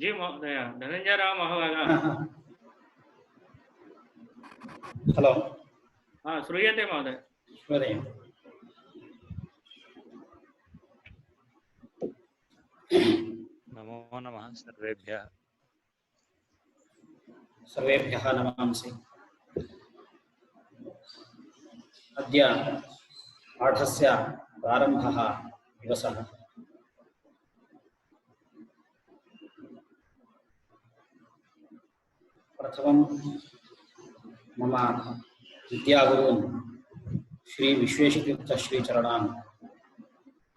जी महोदय, धनंजयराव महोदय। हलो। श्रूयते महोदय। श्रूयते। नमो नमः सर्वेभ्यः। सर्वेभ्यः नमांसि। अद्य पाठस्य प्रारम्भः दिवसः। प्रथमं मम विद्यागुरून् श्री विश्वेशतीर्थश्रीचरणान्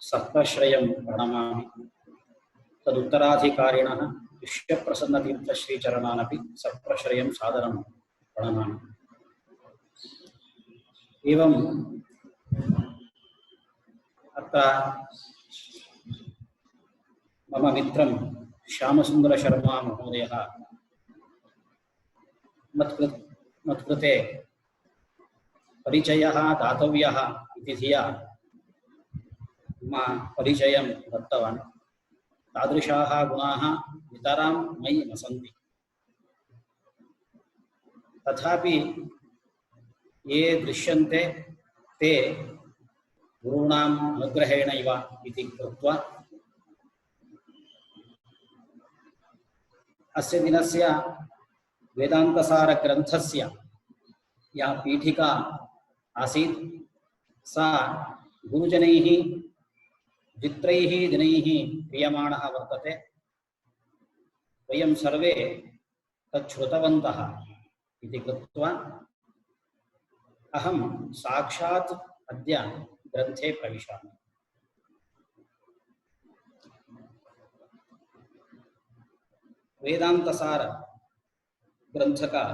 सप्तश्रयं प्रणमामि। तदुत्तराधिकारिणः विश्वप्रसन्नतीर्थश्रीचरणानपि सप्तश्रयं सादरं प्रणमामि। एवं अत्र मम मित्रं श्यामसुन्दरशर्मा महोदयः मत्कृते परिचयः दातव्यः इति धिया मम परिचयं दत्तवान्। तादृशाः गुणाः नितरां मयि न सन्ति। तथापि ये दृश्यन्ते ते गुरूणाम् अनुग्रहेणैव इति कृत्वा अस्य दिनस्य वेदान्तसारग्रन्थस्य या पीठिका आसीत् सा गुरुजनैः द्वित्रैः दिनैः क्रियमाणः वर्तते। वयं सर्वे तच्छ्रुतवन्तः इति कृत्वा अहं साक्षात् अद्य ग्रन्थे प्रविशामि। वेदांतसार ग्रंथ का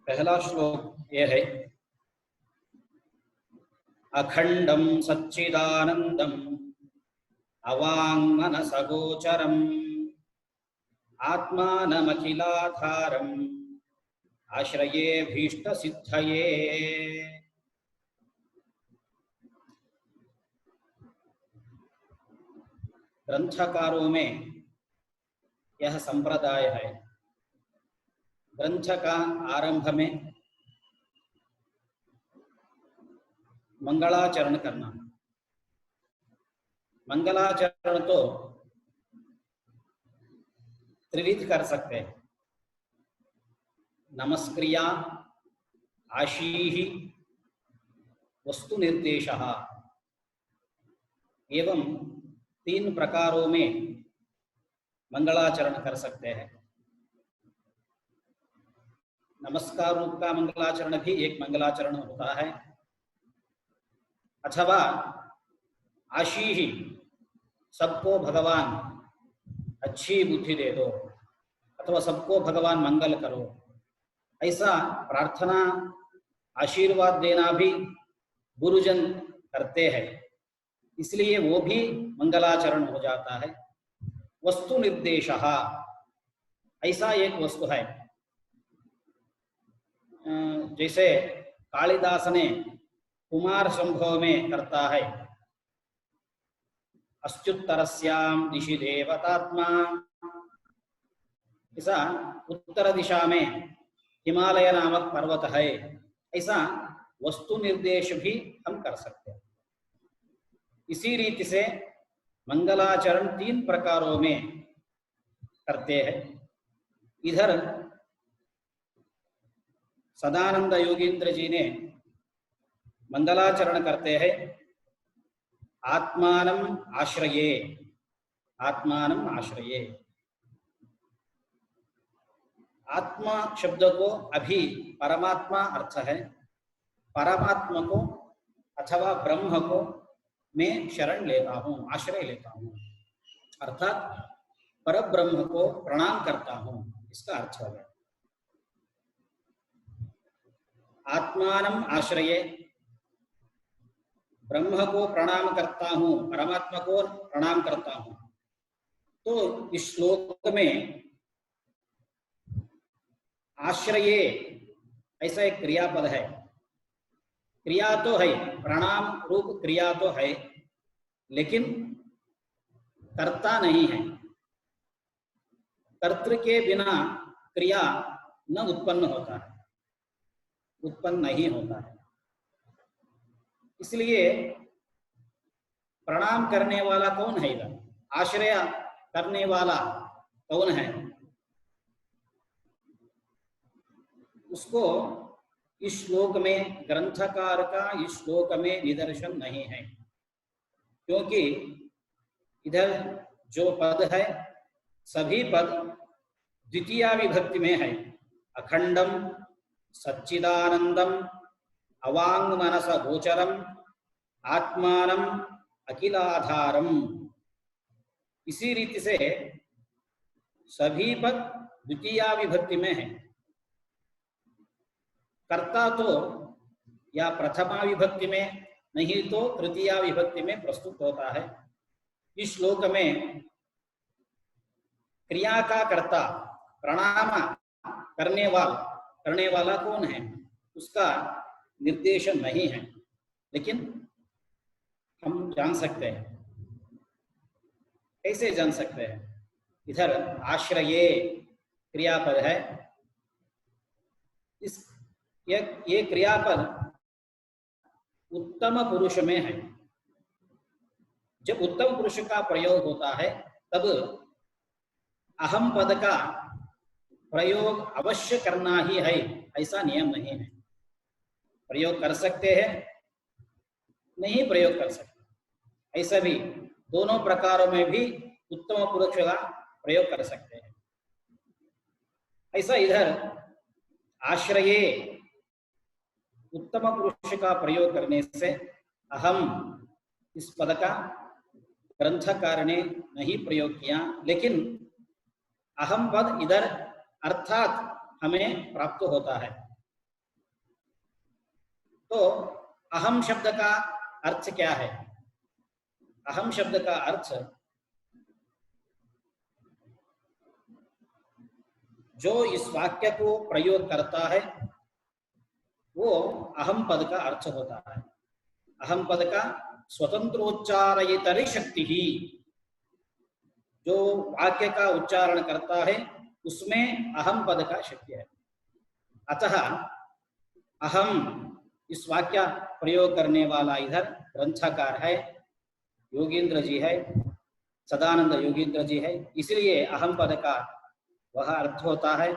पहला श्लोक ये है, अखंडं सच्चिदानंदम् अवाङ्मनसगोचरम् आत्मानमखिलाधारम् आश्रये भीष्टसिद्धये। ग्रंथकारों में यह संप्रदाय है, ग्रंथ का आरंभ में मंगलाचरण करना। मंगलाचरण तो त्रिविध कर सकते हैं, नमस्क्रिया, आशीः, वस्तु निर्देशः, एवं 3 प्रकारों में मंगलाचरण कर सकते हैं। नमस्कार रूप का मंगलाचरण भी एक मंगलाचरण होता है, अथवा आशीः, सबको भगवान अच्छी बुद्धि दे दो, अथवा सबको भगवान मंगल करो, ऐसा प्रार्थना आशीर्वाद देना भी गुरुजन करते हैं, इसलिए वो भी मंगलाचरण हो जाता है। वस्तु निर्देशः, ऐसा एक वस्तु है, जैसे कालिदास ने कुमार संभव में करता है, अच्युत्तरस्यां दिशि देवतात्मा, ऐसा उत्तर दिशा में हिमालय नामक पर्वत है, ऐसा वस्तु निर्देश भी हम कर सकते हैं। इसी रीति से मंगलाचरण 3 प्रकारों में करते हैं। इधर सदानंद योगींद्र जी ने मंगलाचरण करते हैं, आत्मानम आश्रये, आत्मानम आश्रये। आत्मा शब्द को अभी परमात्मा अर्थ है, परमात्मा को अथवा ब्रह्म को मैं शरण लेता हूँ, आश्रय लेता हूँ, अर्थात परब्रह्म को प्रणाम करता हूँ, इसका अर्थ है। आत्मानम आश्रये, ब्रह्म को प्रणाम करता हूँ, परमात्मा को प्रणाम करता हूँ। तो इस श्लोक में आश्रये ऐसा एक क्रियापद है। क्रिया तो है, प्रणाम रूप क्रिया तो है, लेकिन कर्ता नहीं है। कर्तृ के बिना क्रिया न उत्पन्न होता है, उत्पन्न नहीं होता है। इसलिए प्रणाम करने वाला कौन है इधर, आश्रय करने वाला कौन है, उसको इस श्लोक में ग्रंथकार का इस श्लोक में निदर्शन नहीं है, क्योंकि इधर जो पद है सभी पद द्वितीया विभक्ति में है। अखंडम, सच्चिदानंदम, अवांग मनस गोचरम, आत्मानम, अखिलाधारम। इसी रीति से सभी पद द्वितीया विभक्ति में है। कर्ता तो या प्रथमा विभक्ति में नहीं तो तृतीया विभक्ति में प्रस्तुत होता है। इस श्लोक में क्रिया का कर्ता प्रणाम करने वाला कौन है उसका निर्देशन नहीं है, लेकिन हम जान सकते हैं। कैसे जान सकते हैं? इधर आश्रये क्रियापद है, ये क्रियापद उत्तम पुरुष में है। जब उत्तम पुरुष का प्रयोग होता है तब अहम पद का प्रयोग अवश्य करना ही है, ऐसा नियम नहीं है। प्रयोग कर सकते हैं, नहीं प्रयोग कर सकते, ऐसा भी दोनों प्रकारों में भी उत्तम पुरुष का प्रयोग कर सकते हैं। ऐसा इधर आश्रये उत्तम पुरुष का प्रयोग करने से अहम इस पद का ग्रंथकार ने नहीं प्रयोग किया, लेकिन अहम पद इधर अर्थात हमें प्राप्त होता है। तो अहम शब्द का अर्थ क्या है? अहम शब्द का अर्थ जो इस वाक्य को प्रयोग करता है वो अहम पद का अर्थ होता है। अहम पद का स्वतंत्रोच्चारयितरि शक्ति ही, जो वाक्य का उच्चारण करता है उसमें अहम पद का शक्ति है। अतः अहम इस वाक्य प्रयोग करने वाला इधर ग्रंथकार है, योगींद्र जी है, सदानंद योगींद्र जी है, इसलिए अहम पद का वह अर्थ होता है।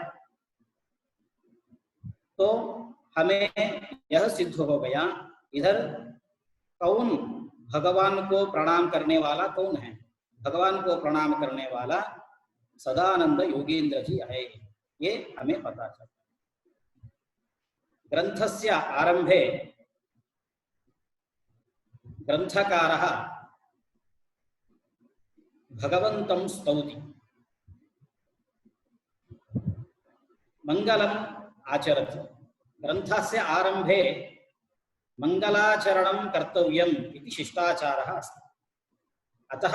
तो हमें यह सिद्ध हो गया इधर कौन भगवान को प्रणाम करने वाला कौन है। भगवान को प्रणाम करने वाला सदानंद योगींद्र जी है, ये हमें पता चला। ग्रंथस्य आरंभे ग्रंथकारः भगवन्तं स्तौति, मंगलम आचरति। ग्रंथस्य आरंभे मंगलाचरणं कर्तव्यम् इति शिष्टाचारः अस्ति। अतः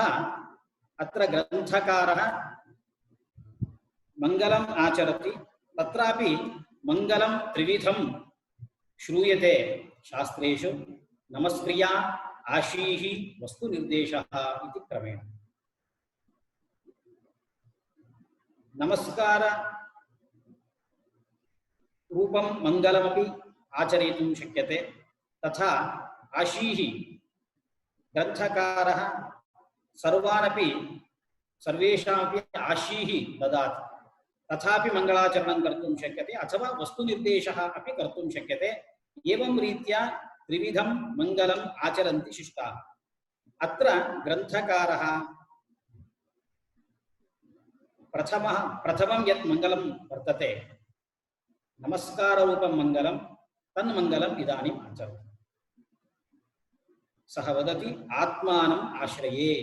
अत्र ग्रंथकारः मंगलम आचरति, तत्रापि मंगलम त्रिविधं श्रूयते शास्त्रेषु। नमस्क्रिया, आशीः, वस्तुनिर्देशः इति क्रमेण। नमस्कार रूपं मंगलमपि आचरितुं शक्यते, तथा आशीः ग्रंथकारः सर्वानपि सर्वेषामपि आशीः ददाति, तथापि मंगलाचरणं कर्तुं शक्यते, अथवा वस्तुनिर्देशः अपि कर्तुं शक्यते। एवं रीत्या त्रिविधं मंगलम् आचरन्ति शिष्टाः। अत्र ग्रंथकारः प्रथमं यत् मंगलं वर्तते नमस्कार रूपं मंगलं, तन्मंगलम् इदानीम् आचरति। सः वदति आत्मानम् आश्रये।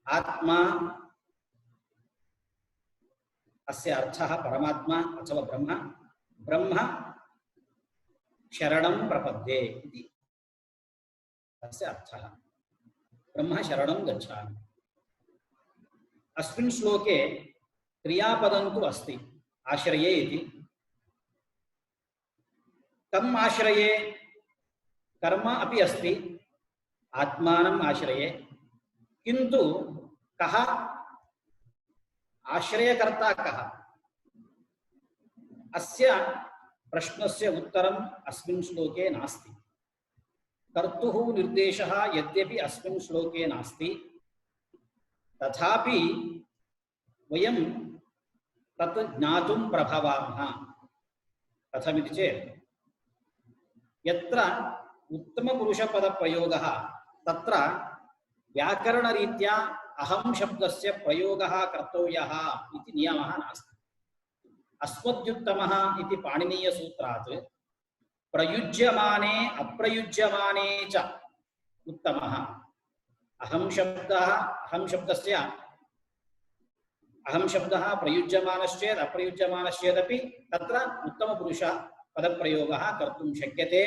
आत्मा अस्य अर्थः परमात्मा अथवा ब्रह्म। ब्रह्म शरणं प्रपद्ये इति अस्य अर्थः। ब्रह्म शरणं गच्छामि। अस्मिन् श्लोके क्रियापदं तु अस्ति आश्रये इति। कम् आश्रये? कर्म अपि अस्ति आत्मानम् आश्रये, किन्तु कः आश्रयकर्ता कः? अस्य प्रश्नस्य उत्तरम् अस्मिन् श्लोके नास्ति। कर्तुः निर्देशः यद्यपि अस्मिन् श्लोके नास्ति, तथापि वयं तत् ज्ञातुं प्रभवामः। कथमिति चेत् यत्र उत्तमपुरुषपदप्रयोगः तत्र व्याकरणरीत्या अहं शब्दस्य प्रयोगः कर्तव्यः इति नियमः नास्ति। अस्मद्युत्तमः इति पाणिनीयसूत्रात् प्रयुज्यमाने अप्रयुज्यमाने च उत्तमः। अहं शब्दः प्रयुज्यमानश्चेत् अप्रयुज्यमानश्चेदपि तत्र उत्तमपुरुषः पदप्रयोगः कर्तुं शक्यते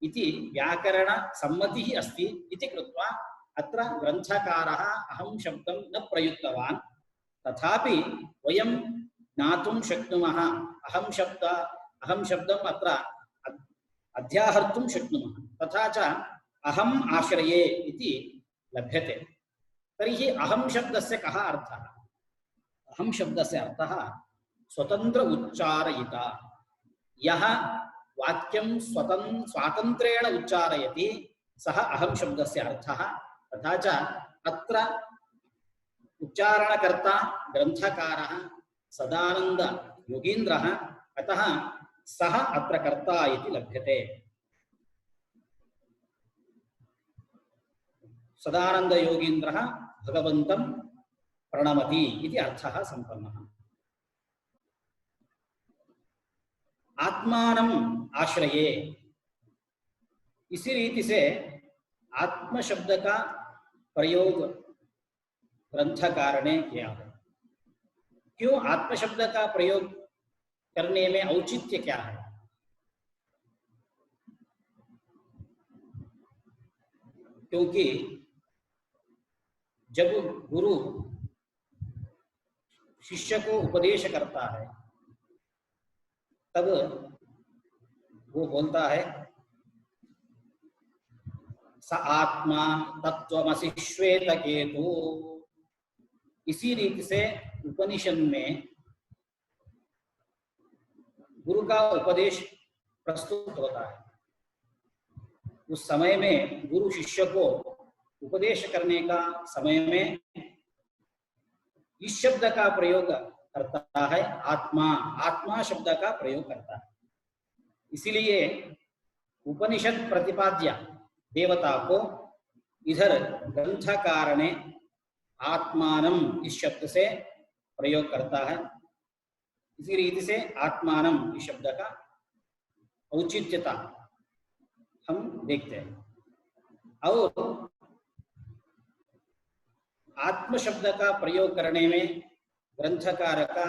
इति व्याकरणसम्मतिः अस्ति इति कृत्वा अत्र ग्रन्थकारः अहं शब्दं न प्रयुक्तवान्। तथापि वयं ज्ञातुं शक्नुमः, अहं शब्दम् अत्र अध्याहर्तुं शक्नुमः। तथा च अहम् आश्रये इति लभ्यते। तर्हि अहं शब्दस्य कः अर्थः? अहं शब्दस्य अर्थः स्वतन्त्र उच्चारयिता। यः वाक्यं स्वातन्त्र्येण उच्चारयति सः अहं शब्दस्य अर्थः। तथा च अत्र उच्चारणकर्ता ग्रन्थकारः सदानंद योगीन्द्रः, अतः सः अत्र कर्ता इति लभ्यते। सदानंद योगीन्द्रः भगवन्तं प्रणमति इति अर्थः संपन्नः। आत्मानम् आश्रये, इसी रीति से आत्म शब्द का प्रयोग ग्रंथकार ने किया है। क्यों आत्म शब्द का प्रयोग करने में औचित्य क्या है? क्योंकि जब गुरु शिष्य को उपदेश करता है तब वो बोलता है स आत्मा तत्वमसि श्वेतकेतु। इसी रीति से उपनिषद में गुरु का उपदेश प्रस्तुत होता है। उस समय में गुरु शिष्य को उपदेश करने का समय में इस शब्द का प्रयोग करता है, आत्मा शब्द का प्रयोग करता है। इसीलिए उपनिषद प्रतिपाद्य देवता को इधर ग्रंथकार ने आत्मानम इस शब्द से प्रयोग करता है। इसी रीति से आत्मानम इस शब्द का औचित्यता हम देखते हैं। और आत्म शब्द का प्रयोग करने में ग्रंथकार का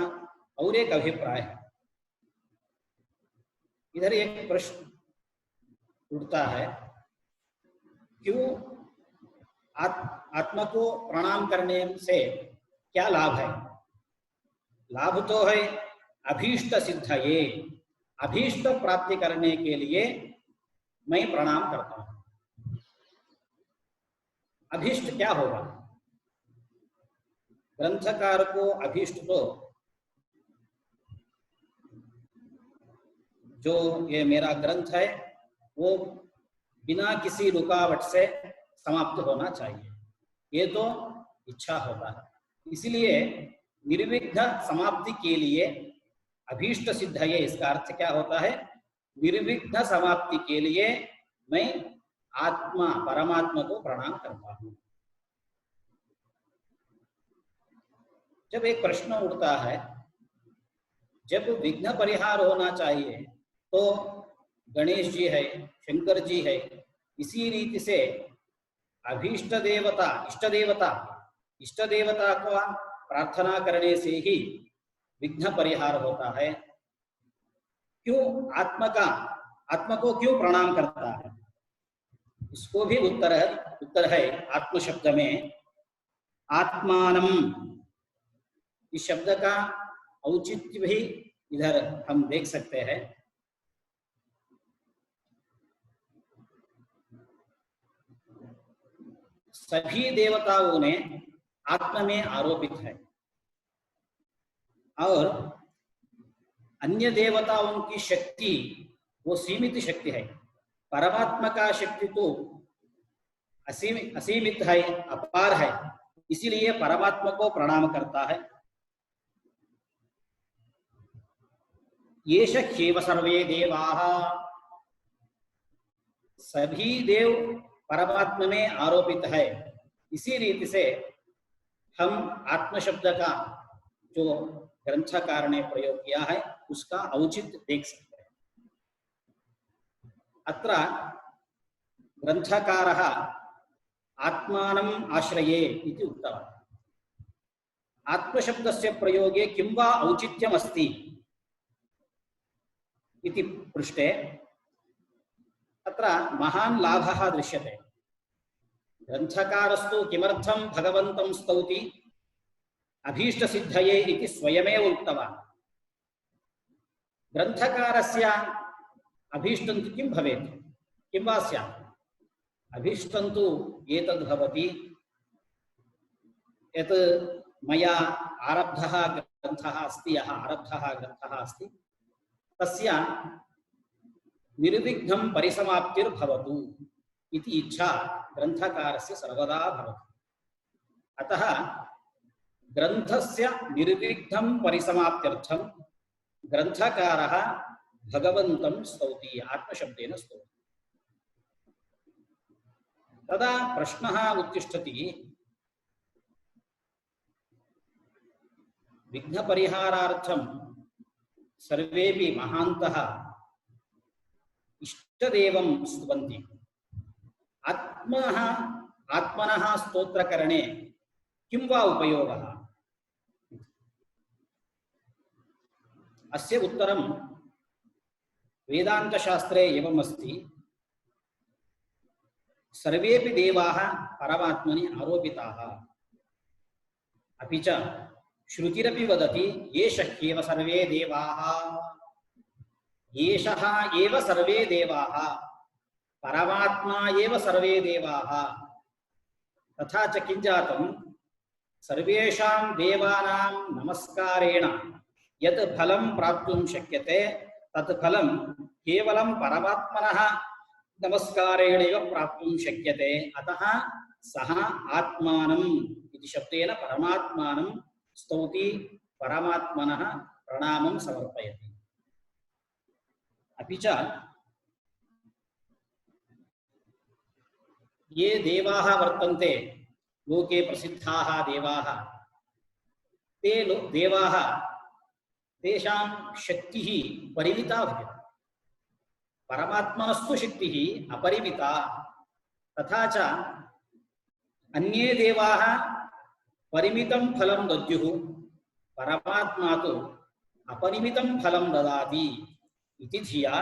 और एक अभिप्राय है। इधर एक प्रश्न उठता है, क्यों आत्मा को प्रणाम करने से क्या लाभ है? लाभ तो है अभीष्ट सिद्धये, अभीष्ट प्राप्ति करने के लिए मैं प्रणाम करता हूं। अभीष्ट क्या होगा? ग्रंथकार को अभीष्ट तो जो ये मेरा ग्रंथ है वो बिना किसी रुकावट से समाप्त होना चाहिए, ये तो इच्छा होता है। इसलिए निर्विघ्न समाप्ति के लिए अभीष्ट सिद्धये, इसका अर्थ क्या होता है? निर्विघ्न समाप्ति के लिए मैं आत्मा परमात्मा को प्रणाम करता हूं। जब एक प्रश्न उठता है, जब विघ्न परिहार होना चाहिए तो गणेश जी है, शंकर जी है, इसी रीति से अभीष्ट देवता इष्ट देवता को प्रार्थना करने से ही विघ्न परिहार होता है। क्यों आत्मा को क्यों प्रणाम करता है? इसको भी उत्तर है आत्म शब्द में आत्मानम। इस शब्द का औचित्य भी इधर हम देख सकते हैं। सभी देवताओं ने आत्मा में आरोपित है। और अन्य देवताओं की शक्ति वो सीमित शक्ति है, परमात्मा का शक्ति तो असीमित है, अपार है, इसीलिए परमात्मा को प्रणाम करता है। येष ह्येव सर्वे देवाः, सभी देव परमात्मा में आरोपित है। इसी रीति से हम आत्म शब्द का जो ग्रंथकार ने प्रयोग किया है उसका औचित्य देख सकते हैं। अत्र ग्रंथकारः आत्मानम् आश्रये इति उक्तवान्। आत्मशब्दस्य प्रयोगे किं वा औचित्यमस्ति इति पृष्टे अत्र महान् लाभः दृश्यते। ग्रंथकारस्तु किमर्थं भगवन्तं स्तौति अभीष्टसिद्धये इति स्वयमेव उक्तवान्। ग्रंथकारस्य अभीष्टं तु किं भवेत्, किं वा स्यात्? अभीष्टं तु एतद् भवति यत् मया आरब्धः ग्रन्थः अस्ति, यः आरब्धः ग्रन्थः अस्ति तस्य निर्विघ्नं परिसमाप्तिर्भवतु इति इच्छा ग्रंथकारस्य सर्वदा भवति। अतः ग्रंथस्य निर्विघ्नं परिसमाप्त्यर्थं ग्रंथकारः भगवन्तं स्तौति, आत्मशब्देन स्तौति। तदा प्रश्नः उत्तिष्ठति, विघ्नपरिहारार्थं सर्वेपि महान्तः इष्टदेवं स्तुवन्ति, आत्मनः स्तोत्रकरणे किं वा उपयोगः? अस्य उत्तरं वेदान्तशास्त्रे एवम् अस्ति। सर्वेपि देवाः परमात्मनि आरोपिताः, अपि च श्रुतिरपि वदति एष ह्येव सर्वे देवाः, एषः एव सर्वे देवाः, परमात्मा एव सर्वे देवाः। तथा च किं जातं, सर्वेषां देवानां नमस्कारेण यत् फलं प्राप्तुं शक्यते तत् फलं केवलं परमात्मनः नमस्कारेण एव प्राप्तुं शक्यते। अतः सः आत्मानम् इति शब्देन परमात्मानं स्तौति, परमात्मनः प्रणामं समर्पयति। अपि च ये देवाः वर्तन्ते, लोके प्रसिद्धाः देवाः, ते देवाः तेषां शक्तिः परिमिता भवति, परमात्मनस्तु शक्तिः अपरिमिता। तथा च अन्ये देवाः परिमितं फलं दद्युः, परमात्मा तु अपरिमितं फलं ददाति इति धिया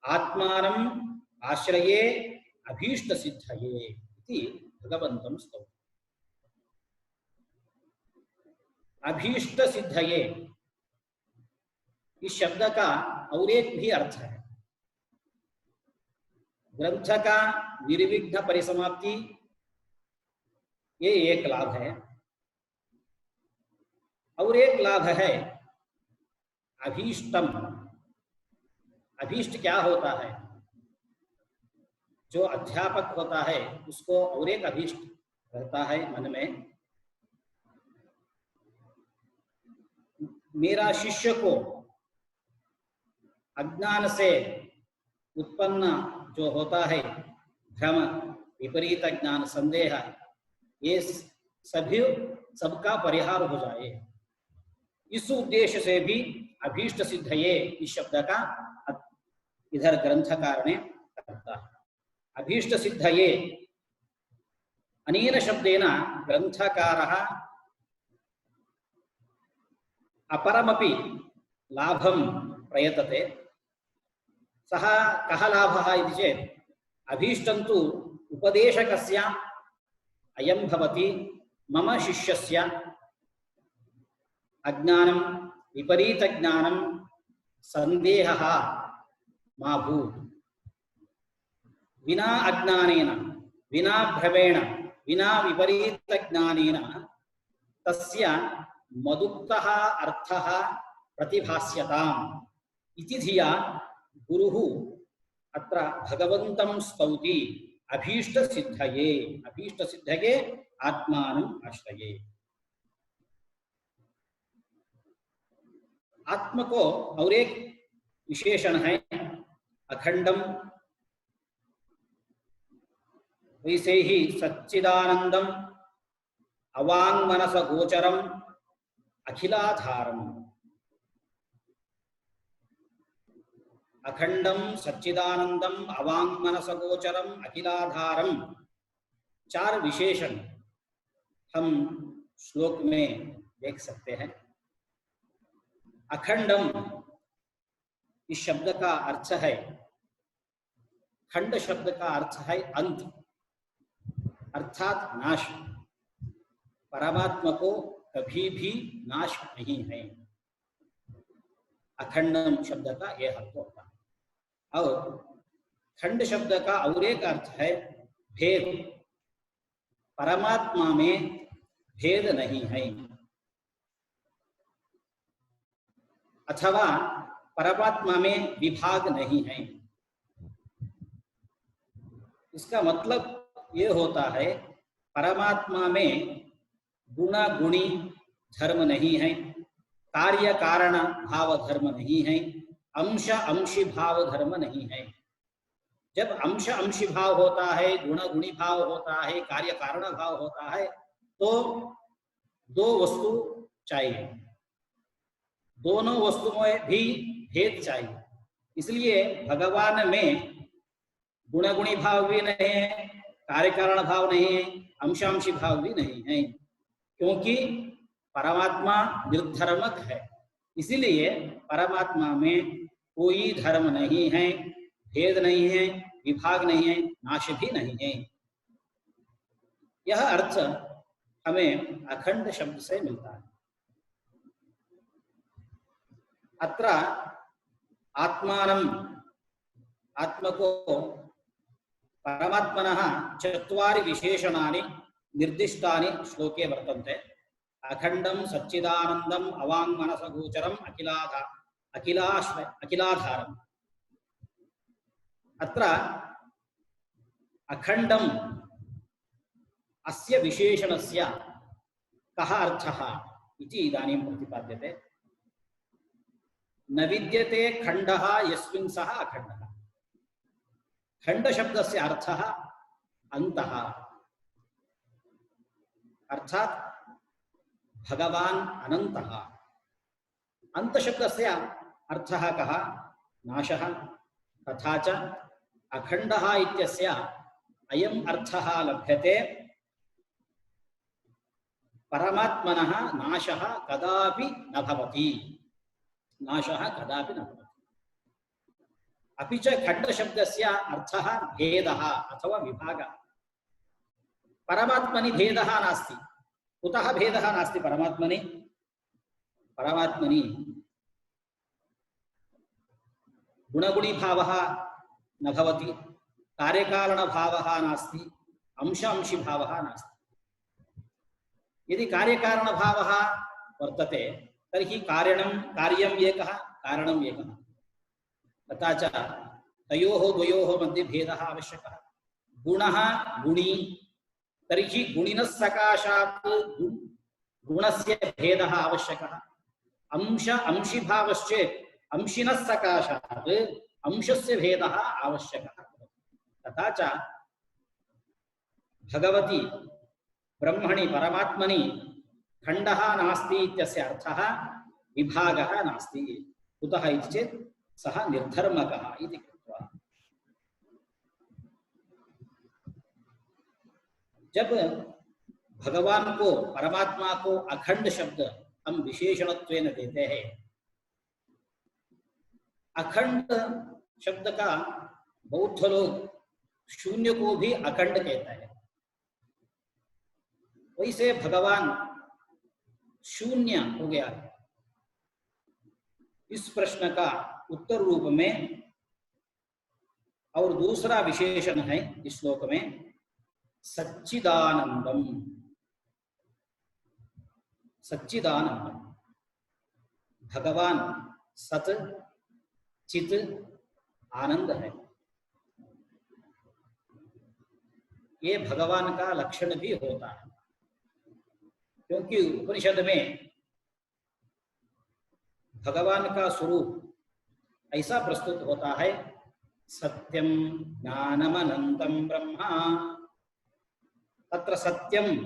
आत्मानम् आश्रये अभीष्टसिद्धये इति भगवन्तं स्तौति। अभीष्टसिद्धये इस शब्द का और एक भी अर्थ है। ग्रंथ का निर्विघ्न परिसमाप्ति ये एक लाभ है, और एक लाभ है अभीष्टम। अभीष्ट क्या होता है? जो अध्यापक होता है उसको और एक अभीष्ट रहता है मन में। मेरा शिष्य को अज्ञान से उत्पन्न जो होता है भ्रम, विपरीत ज्ञान, संदेह, ये सभी सबका परिहार हो जाए, इस उद्देश्य से भी अभीष्ट सिद्धये इस शब्द का इधर ग्रंथकार ने करता है। अभीष्ट सिद्धये अनेन शब्देन ग्रंथकारः अपरमपि लाभं प्रयतते। सः कः लाभः इति चेत् अभीष्टं तु उपदेशकस्य अयं भवति, मम शिष्यस्य अज्ञानं विपरीतज्ञानं संदेहः मा भूत्। विना अज्ञानेन, विना भ्रमेण, विना विपरीतज्ञानेन तस्य मदुक्तः अर्थः प्रतिभास्यताम् इति धिया गुरुः अत्र भगवन्तं स्तौति अभीष्टसिद्धये आत्मानम् आश्रये। आत्मा को और एक विशेषण है अखंडम, वैसे ही सच्चिदानंदम, अवांग मनस गोचरम, अखिलाधारम। अखंडम, सच्चिदानंदम, अवांग मनस गोचरम, अखिलाधारम, चार विशेषण हम श्लोक में देख सकते हैं। अखंडम इस शब्द का अर्थ है, खंड शब्द का अर्थ है अंत अर्थात नाश। परमात्मा को कभी भी नाश नहीं है। अखंडम शब्द का यह अर्थ होता है। और खंड शब्द का और एक अर्थ है भेद। परमात्मा में भेद नहीं है, अथवा परमात्मा में विभाग नहीं है। इसका मतलब ये होता है परमात्मा में गुण गुणी धर्म नहीं है, कार्य कारण भाव धर्म नहीं है, अंश अंशी भाव धर्म नहीं है। जब अंश अंशी भाव होता है, गुण गुणी भाव होता है, कार्य कारण भाव होता है, तो दो वस्तु चाहिए, दोनों वस्तुओं में भी भेद चाहिए। इसलिए भगवान में गुण गुणी भाव भी नहीं है, कार्य कारण भाव नहीं है, अंशांशी भाव भी नहीं है, क्योंकि परमात्मा निर्धर्मक है। इसीलिए परमात्मा में कोई धर्म नहीं है, भेद नहीं है, विभाग नहीं है, नाश भी नहीं है। यह अर्थ हमें अखंड शब्द से मिलता है। अत्र आत्मानं, आत्मा को परमात्मनः चत्वारि विशेषणानि निर्दिष्टानि श्लोके वर्तन्ते। अखंडं, सच्चिदानंदं, अवांग मनस गोचरम, अखिलाधारम। अत्र अखंडम अस्य विशेषणस्य कः अर्थः इति इदानीं प्रतिपाद्यते। न विद्यते खंडः यस्मिन् सः अखंडः। खंड शब्दस्य अर्थः अन्तः, अर्थात भगवान् अनन्तः। अन्त शब्दस्य अर्थः कः? नाशः। तथा च अखंडः इत्यस्य अयम् अर्थः लभ्यते परमात्मनः नाशः कदापि न भवति, नाशः कदापि न भवति। अपि च खंड शब्दस्य अर्थः भेदः अथवा विभागः। परमात्मनि भेदः नास्ति। कुतः भेदः नास्ति परमात्मनि? परमात्मनि गुणगुणी भावः न भवति, कार्यकारण भावः नास्ति, अंशांशी भावः नास्ति। यदि कार्यकारण भावः वर्तते तर्हि कार्यम् एकः, कारणम् एकः। तथा च तयोः द्वयोः मध्ये भेदः आवश्यकः। गुणः गुणी, तर्हि गुणिनः सकाशात् गुणस्य भेदः आवश्यकः। अंश अंशी भावश्चेत् अंशिनः सकाशात् अंशस्य भेदः आवश्यकः। तथा च भगवति ब्रह्मणि परमात्मनि खंडः नास्ति इत्यस्य अर्थः विभागः नास्ति। कुतः इति चेत् सः निर्धर्मकः इति कृत्वा। जब भगवान को, परमात्मा को अखंड शब्द हम विशेषणत्वेन देते हैं, अखंड शब्द का बौद्ध लोग शून्य को भी अखंड कहता है। वैसे भगवान शून्य हो गया। इस प्रश्न का उत्तर रूप में और दूसरा विशेषण है इस श्लोक में सच्चिदानंदम। सच्चिदानंदम, भगवान सत चित आनंद है। ये भगवान का लक्षण भी होता है, क्योंकि उपनिषद में भगवान का स्वरूप ऐसा प्रस्तुत होता है, सत्यम ज्ञानमनंतम ब्रह्मा। तत्र सत्यम,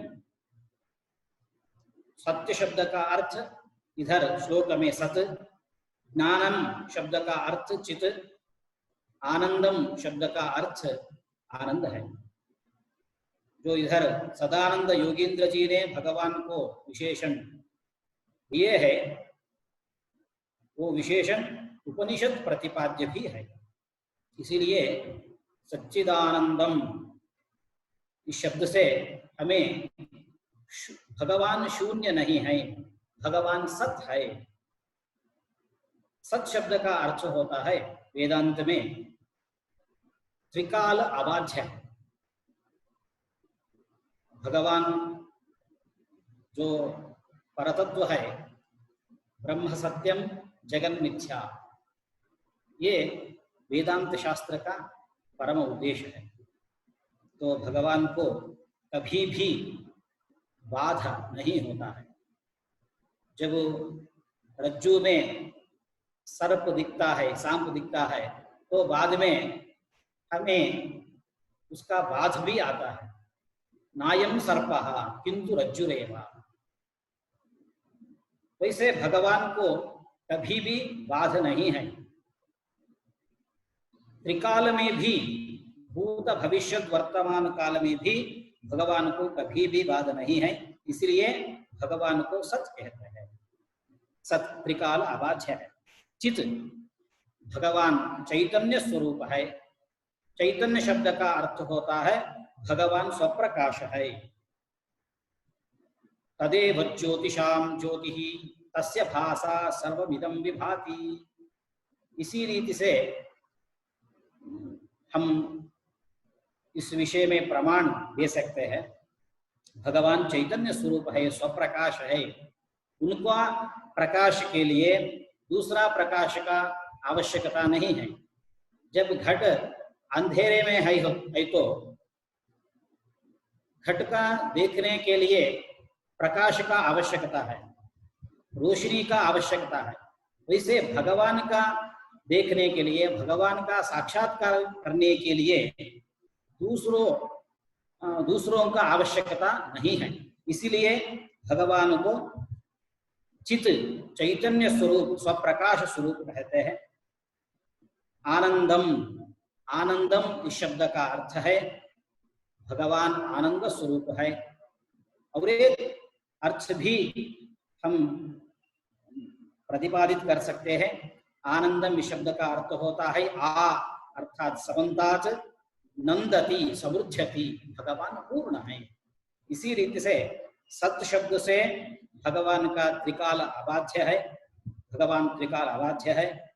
सत्य शब्द का अर्थ इधर श्लोक में सत, ज्ञानम शब्द का अर्थ चित, आनंदम शब्द का अर्थ आनंद है। जो इधर सदानंद योगींद्र जी ने भगवान को विशेषण दिए है, वो विशेषण उपनिषद प्रतिपाद्य भी है। इसीलिए सच्चिदानंदम इस शब्द से हमें भगवान शून्य नहीं है, भगवान सत है। सत शब्द का अर्थ होता है वेदांत में त्रिकाल अबाध्य। भगवान जो परतत्व है, ब्रह्म सत्यम जगन मिथ्या, ये वेदांत शास्त्र का परम उद्देश्य है। तो भगवान को कभी भी बाधा नहीं होता है। जब रज्जु में सर्प दिखता है, सांप दिखता है, तो बाद में हमें उसका बाध भी आता है, नायम सर्पः किंतु रज्जुरेव। वैसे भगवान को कभी भी बाध नहीं है। त्रिकाल में भी, भूत भविष्य वर्तमान काल में भी भगवान को कभी भी बाध नहीं है। इसलिए भगवान को सत कहते हैं। सत त्रिकाल अबाध्य है। चित, भगवान चैतन्य स्वरूप है। चैतन्य शब्द का अर्थ होता है भगवान स्वप्रकाश है। तदेव ज्योतिषाम ज्योतिः तस्य भासा सर्वमिदं विभाति। इसी रीति से हम इस विषय में प्रमाण दे सकते हैं। भगवान चैतन्य स्वरूप है, स्वप्रकाश है। उनका प्रकाश के लिए दूसरा प्रकाश का आवश्यकता नहीं है। जब घट अंधेरे में है तो घट का देखने के लिए प्रकाश का आवश्यकता है, रोशनी का आवश्यकता है। वैसे भगवान का देखने के लिए, भगवान का साक्षात्कार करने के लिए दूसरों का आवश्यकता नहीं है। इसीलिए भगवान को चित, चैतन्य स्वरूप, स्वप्रकाश स्वरूप कहते हैं। आनंदम, आनंदम इस शब्द का अर्थ है भगवान आनंद स्वरूप है। और एक अर्थ भी हम प्रतिपादित कर सकते हैं। आनंदम इस शब्द का अर्थ होता है आ अर्थात समन्तात् नंदति समृद्धति, भगवान पूर्ण है। इसी रीति से सत शब्द से भगवान का त्रिकाल अबाध्य है, भगवान त्रिकाल अबाध्य है।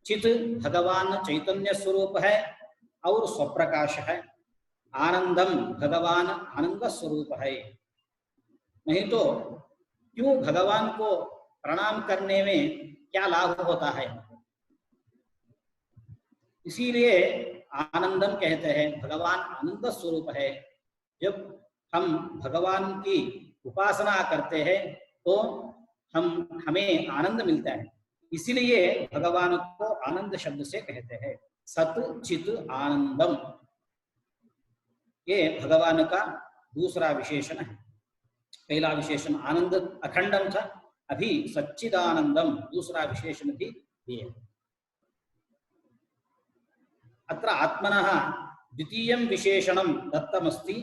चित, भगवान चैतन्य स्वरूप है और स्वप्रकाश है। आनंदम, भगवान आनंद स्वरूप है। नहीं तो क्यों भगवान को प्रणाम करने में क्या लाभ होता है? इसीलिए आनंदम कहते हैं, भगवान आनंद स्वरूप है। जब हम भगवान की उपासना करते हैं तो हमें आनंद मिलता है। इसीलिए भगवान को आनंद शब्द से कहते हैं। सत चित आनंदम, ये भगवान का दूसरा विशेषण है। पहला विशेषण आनंद अखंडम था, अभी सच्चिदानंदम दूसरा विशेषण भी दिए। अत्र आत्मनः द्वितीयं विशेषणं दत्तमस्ति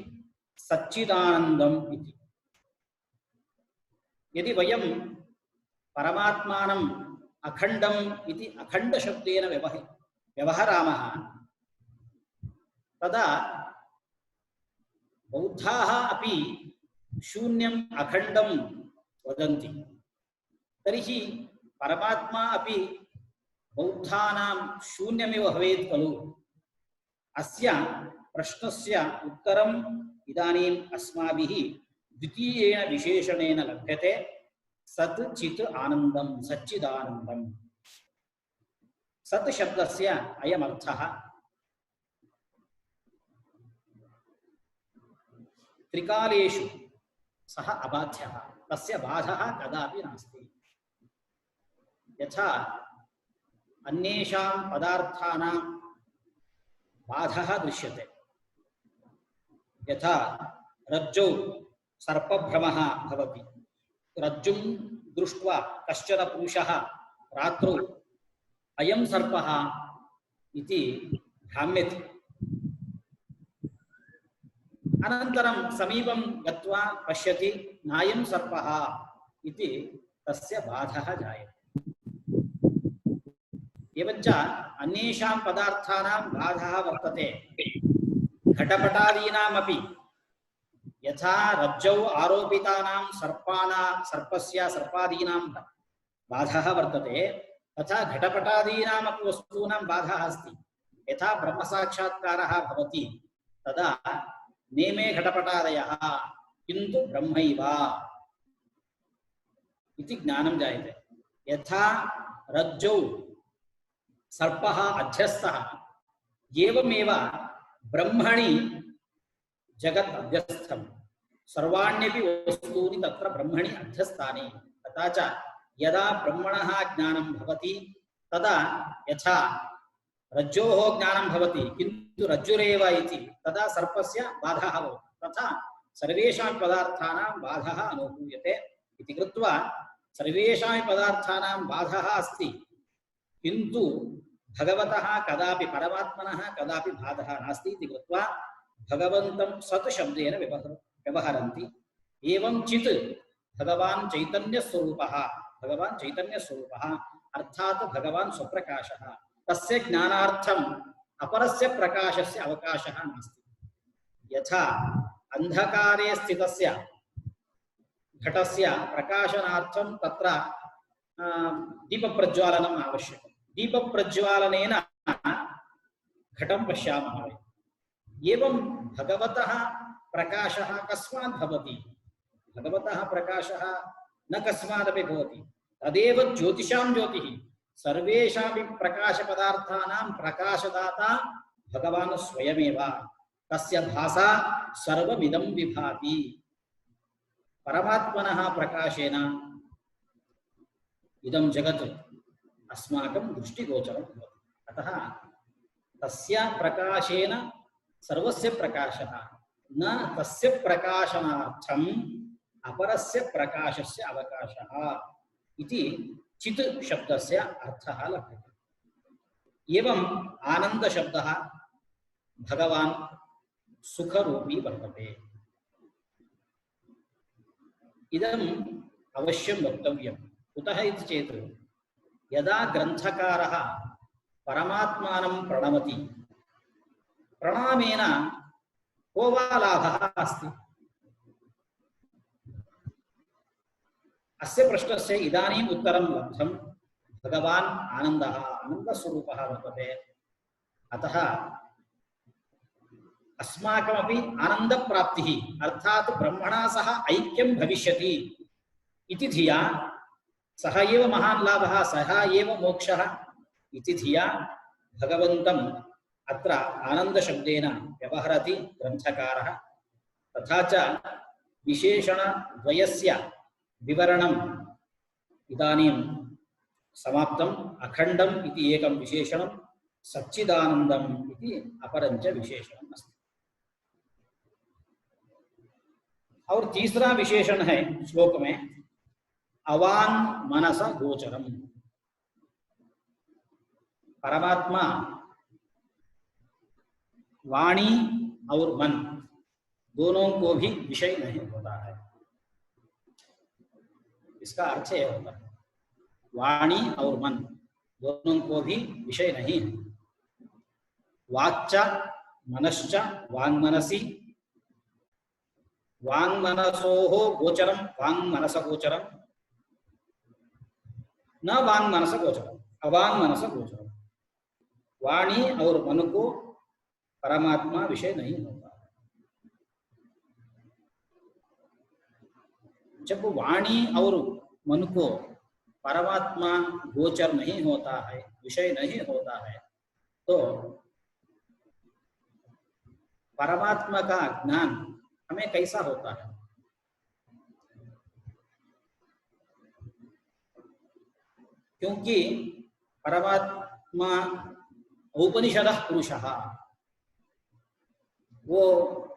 सच्चिदानंदम इति। यदि वयं परमात्मानं अखंडम इति अखंड शब्देन व्यवहरामः तदा बौद्धाः अपि शून्यम् अखंडं वदन्ति। तर्हि परमात्मा अपि बौद्धानां शून्यमेव भवेत् खलु। अस्य प्रश्नस्य उत्तरम् इदानीम् अस्माभिः द्वितीयेन विशेषणेन लभ्यते। सत् चित् आनंदम सच्चिदानंदम। सत् शब्दस्य अयमर्थः त्रिकालेषु सः अबाध्यः, तस्य बाधः कदापि नास्ति। यथा अन्येषां पदार्थानां बाधः दृश्यते, यथा रज्जौ सर्पभ्रमः भवति। रज्जुं दृष्ट्वा कश्चन पुरुषः रात्रौ अयं सर्पः इति भ्राम्यते। अनन्तरं समीपं गत्वा पश्यति नायं सर्पः इति तस्य बाधः जायते। एवञ्च अन्येषां पदार्थानां बाधः वर्तते। घटपटादीनामपि यथा रज्जौ आरोपितानां सर्पस्य सर्पादीनां बाधः वर्तते, तथा घटपटादीनामपि वस्तूनां बाधः अस्ति। यथा ब्रह्मसाक्षात्कारः भवति तदा नेमे घटपटादयः किन्तु ब्रह्मैव इति ज्ञानं जायते। यथा रज्जौ सर्पः अध्यस्थः, एवमेव ब्रह्मणि जगत् अध्यस्थं। सर्वाण्यपि वस्तूनि तत्र ब्रह्मणि अध्यस्थानि। तथा च यदा ब्रह्मणः ज्ञानं भवति तदा यथा रज्जोः ज्ञानं भवति किन्तु रज्जुरेव इति, तदा सर्पस्य बाधः भवति। तथा सर्वेषां पदार्थानां बाधः अनुभूयते इति कृत्वा सर्वेषां पदार्थानां बाधः अस्ति, किन्तु भगवतः कदापि परमात्मनः कदापि बाधः नास्ति इति कृत्वा भगवन्तं सत् शब्देन व्यवहरन्ति। एवं चित् भगवान् चैतन्यस्वरूपः, भगवान् चैतन्यस्वरूपः अर्थात् भगवान् स्वप्रकाशः। तस्य ज्ञानार्थम् अपरस्य प्रकाशस्य अवकाशः नास्ति। यथा अंधकारे स्थितस्य घटस्य प्रकाशनार्थं तत्र दीपप्रज्वालनम् आवश्यकं। दीपप्रज्वालनेन घटं पश्यामः। एवं भगवतः प्रकाशः कस्मात् भवति? भगवतः प्रकाशः न कस्मादपि भवति। तदेव ज्योतिषां ज्योतिः। सर्वेषापि प्रकाशपदार्थानां प्रकाशदाता भगवान् स्वयमेव। तस्य भासा सर्वमिदं विभाति। परमात्मनः प्रकाशेन इदं जगत् अस्माकं दृष्टिगोचरं भवति। अतः तस्य प्रकाशेन सर्वस्य प्रकाशः, न तस्य प्रकाशनार्थम् अपरस्य प्रकाशस्य अवकाशः इति चित् शब्दस्य अर्थः लभ्यते। एवं आनंद शब्दः भगवान् सुखरूपी वर्तते। इदम् अवश्यं वक्तव्यं। कुतः इति चेत् यदा ग्रन्थकारः परमात्मानं प्रणमति, प्रणामेन को वा लाभः अस्ति? अस्य प्रश्नस्य इदानीम् उत्तरं लब्धं। भगवान् आनन्दः, आनन्दस्वरूपः वर्तते। अतः अस्माकमपि आनन्दप्राप्तिः अर्थात् ब्रह्मणा सह ऐक्यं भविष्यति इति धिया, सः एव महान् लाभः, सः एव मोक्षः इति धिया भगवन्तम् अत्र आनन्दशब्देन व्यवहरति ग्रन्थकारः। तथा च विशेषणद्वयस्य विवरणम् इदानीं समाप्तम्। अखण्डम् इति एकं विशेषणं, सच्चिदानन्दम् इति अपरञ्च विशेषणम् अस्ति। और तीसरा विशेषण है श्लोक में अवांग मनस गोचरम। परमात्मा वाणी और मन दोनों को भी विषय नहीं होता है। इसका अर्थ यह होता है वाणी और मन दोनों को भी विषय नहीं है। वाक्च मनश्च वाङ्मनसि, वाङ्मनसोः गोचरम वाङ्मनस गोचरम, न वाङ्मनस गोचरम अवाङ्मनस गोचरम। वाणी और मन को परमात्मा विषय नहीं होता। जब वाणी और मन को परमात्मा गोचर नहीं होता है, विषय नहीं होता है, तो परमात्मा का ज्ञान हमें कैसा होता है? क्योंकि परमात्मा उपनिषदः पुरुषः, वो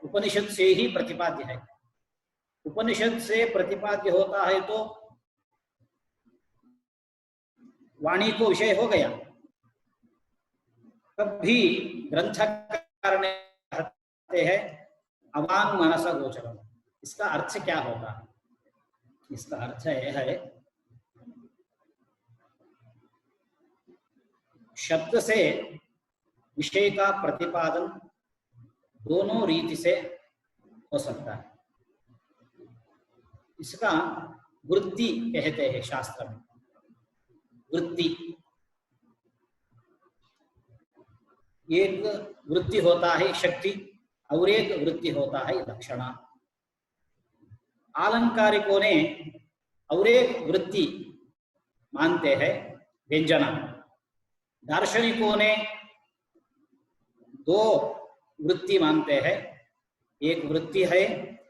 उपनिषद से ही प्रतिपाद्य है। उपनिषद से प्रतिपाद्य होता है तो वाणी को विषय हो गया। तब भी ग्रंथकार ने कहते हैं अवांग मनस गोचरम। इसका अर्थ क्या होगा? इसका अर्थ यह है, शब्द से विषय का प्रतिपादन दोनों रीति से हो सकता है। इसका वृत्ति कहते हैं शास्त्र में। वृत्ति, एक वृत्ति होता है शक्ति और एक वृत्ति होता है लक्षणा। आलंकारिकों ने और एक वृत्ति मानते हैं व्यंजना। दार्शनिकों ने दो वृत्ति मानते हैं, एक वृत्ति है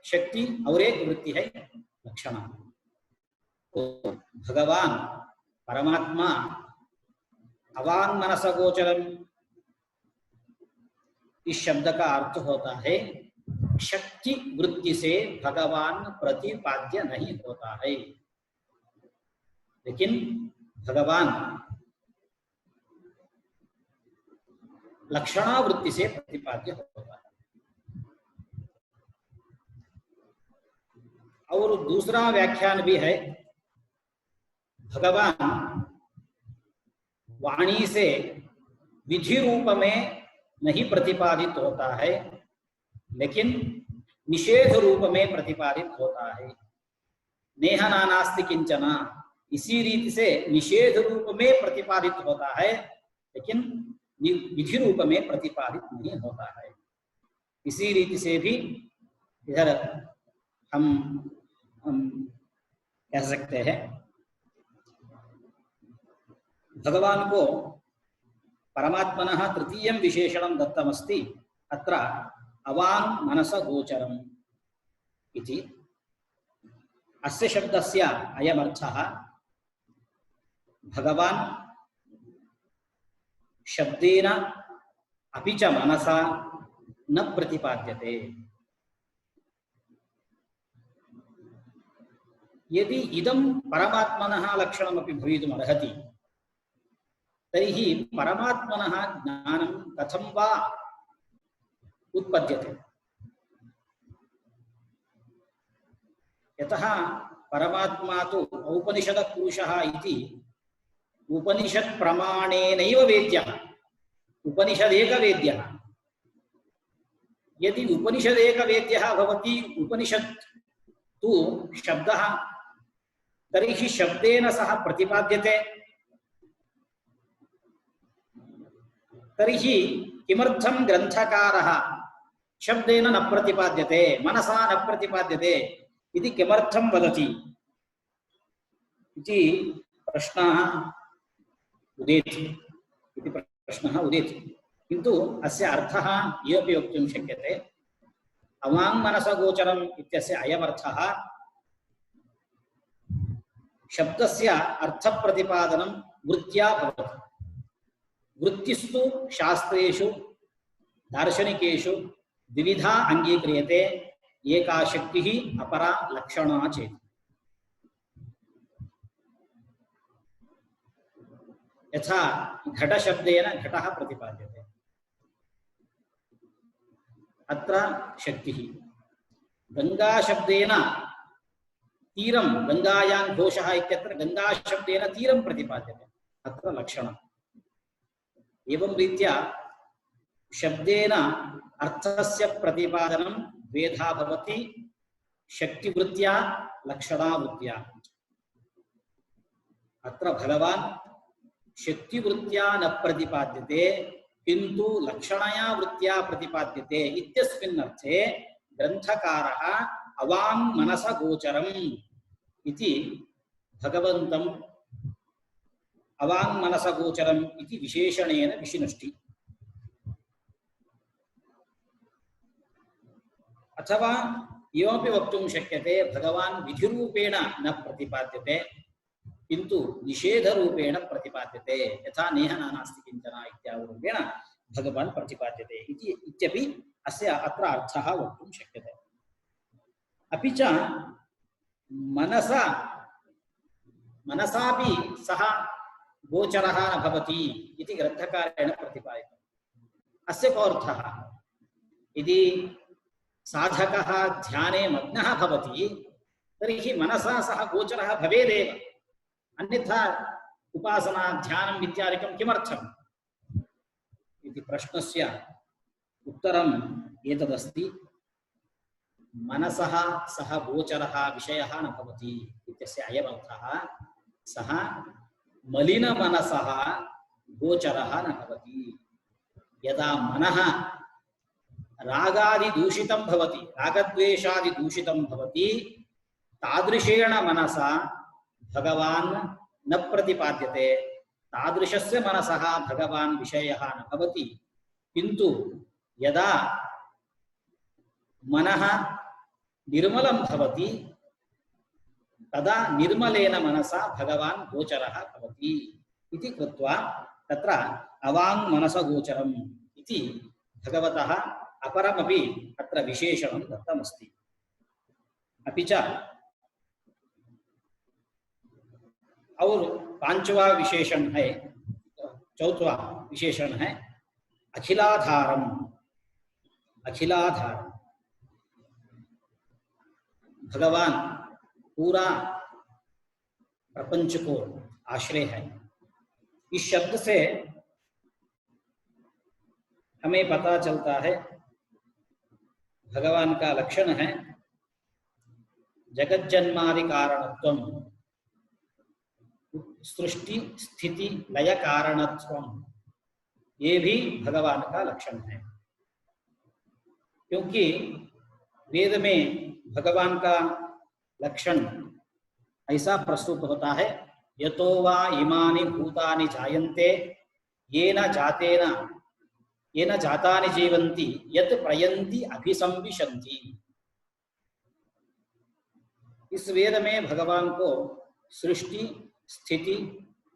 शक्ति और एक वृत्ति है लक्षणा। तो भगवान परमात्मा अवांग मनस गोचरम, इस शब्द का अर्थ होता है शक्ति वृत्ति से भगवान प्रतिपाद्य नहीं होता है, लेकिन भगवान लक्षणा वृत्ति से प्रतिपाद्य होता है। और दूसरा व्याख्यान भी है, भगवान वाणी से विधि रूप में नहीं प्रतिपादित होता है, लेकिन निषेध रूप में प्रतिपादित होता है। नेह नानास्ति किंचना, इसी रीति से निषेध रूप में प्रतिपादित होता है, लेकिन विधि रूप में प्रतिपादित नहीं होता है। इसी रीति से भी इधर हम कह सकते हैं भगवान को परमात्मनः तृतीयं विशेषणं दत्तमस्ति, अत्र अवांग मनस गोचरम् इति। अस्य शब्दस्य अयमर्थः, भगवान शब्देन अपि च मनसा न प्रतिपाद्यते। यदि इदं परमात्मनः लक्षणमपि भवितुम् अर्हति, तर्हि परमात्मनः ज्ञानं कथं वा उत्पद्यते? यतः परमात्मा तु औपनिषदः पुरुषः इति उपनिषत् प्रमाणेनैव वेद्यः। उपनिषदेक वेद्यः। यदि उपनिषदेक वेद्यः भवति, उपनिषत् तु शब्दः, तर्हि शब्देन सह प्रतिपाद्यते। तर्हि किमर्थं ग्रन्थकारः शब्देन न प्रतिपाद्यते, मनसा न प्रतिपाद्यते इति किमर्थं वदति इति प्रश्नः उदेति, इति प्रश्नः उदेति। किन्तु अस्य अर्थः एवमपि वक्तुं शक्यते, अवांग मनस गोचरम् इत्यस्य अयमर्थः शब्दस्य अर्थप्रतिपादनं वृत्त्या भवति। वृत्तिस्तु शास्त्रेषु दार्शनिकेषु द्विविधा अंगीक्रियते, एका शक्तिः अपरा लक्षणा चेति। यथा घटशब्देन घटः प्रतिपाद्यते, अत्र शक्तिः। गंगाशब्देन तीरं, गंगायां घोषः इत्यत्र गंगाशब्देन तीरं प्रतिपाद्यते, अत्र लक्षणम्। एवं रीत्या शब्देन अर्थस्य प्रतिपादनं द्वेधा भवति, शक्तिवृत्त्या लक्षणावृत्त्या। अत्र भगवान् शक्तिवृत्त्या न प्रतिपाद्यते, किन्तु लक्षणया वृत्त्या प्रतिपाद्यते इत्यस्मिन् अर्थे ग्रन्थकारः अवांग मनस गोचरम् इति भगवन्तम् अवाङ्मनसगोचरम् इति विशेषणेन विशिनष्टि। अथवा एवमपि वक्तुं शक्यते भगवान् विधिरूपेण न प्रतिपाद्यते किन्तु निषेधरूपेण प्रतिपाद्यते, यथा नेह नास्ति किञ्चन इत्यादिरूपेण भगवान् प्रतिपाद्यते इत्यपि अस्य अत्र अर्थः वक्तुं शक्यते। अपि च मनसापि सः गोचरः न भवति इति ग्रन्थकारेण प्रतिपादितम्। अस्य को अर्थः? यदि साधकः ध्याने मग्नः भवति तर्हि मनसा सः गोचरः भवेदेव, अन्यथा उपासना ध्यानम् इत्यादिकं किमर्थम् इति प्रश्नस्य उत्तरम् एतदस्ति। मनसः सः गोचरः विषयः न भवति इत्यस्य अयमर्थः। सः मलिनमनसः गोचरः न भवति। यदा मनः रागादिदूषितं भवति, रागद्वेषादिदूषितं भवति, तादृशेण मनसा भगवान् न प्रतिपाद्यते। तादृशस्य मनसः भगवान् विषयः न भवति। किन्तु यदा मनः निर्मलं भवति तदा निर्मलेन मनसा भगवान् गोचरः भवति इति कृत्वा तत्र अवाङ्मनसगोचरम् इति भगवतः अपरमपि अत्र विशेषणं दत्तमस्ति। अपि च और पांचवा विशेषण है, चौथा विशेषण है अखिलाधारम। अखिलाधारम भगवान पूरा प्रपंच को आश्रय है। इस शब्द से हमें पता चलता है भगवान का लक्षण है जगज्जन्मादि कारणत्वम, सृष्टि स्थिति लय कारणत्वम, ये भी भगवान का लक्षण है। क्योंकि वेद में भगवान का लक्षण ऐसा प्रस्तुत होता है, यतो वा इमानि भूतानि जायन्ते येन जातानि जीवन्ति यत् प्रयन्ति अभिसंविशन्ति। इस वेद में भगवान को सृष्टि स्थिति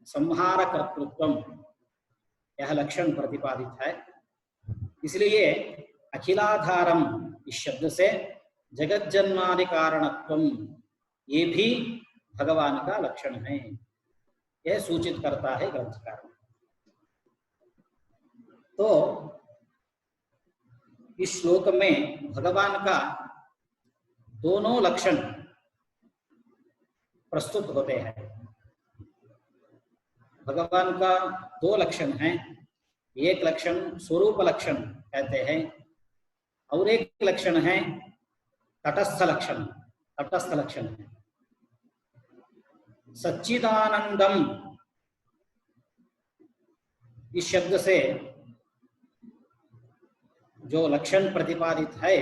संहार कर्तृत्वम यह लक्षण प्रतिपादित है। इसलिए अखिलाधारम इस शब्द से जगज्जन्मादि कारणत्वम ये भी भगवान का लक्षण है, यह सूचित करता है ग्रंथकार। तो इस श्लोक में भगवान का दोनों लक्षण प्रस्तुत होते हैं। भगवान का दो लक्षण हैं, एक लक्षण स्वरूप लक्षण कहते हैं और एक लक्षण है तटस्थ लक्षण। तटस्थ लक्षण है सच्चिदानंदम। इस शब्द से जो लक्षण प्रतिपादित है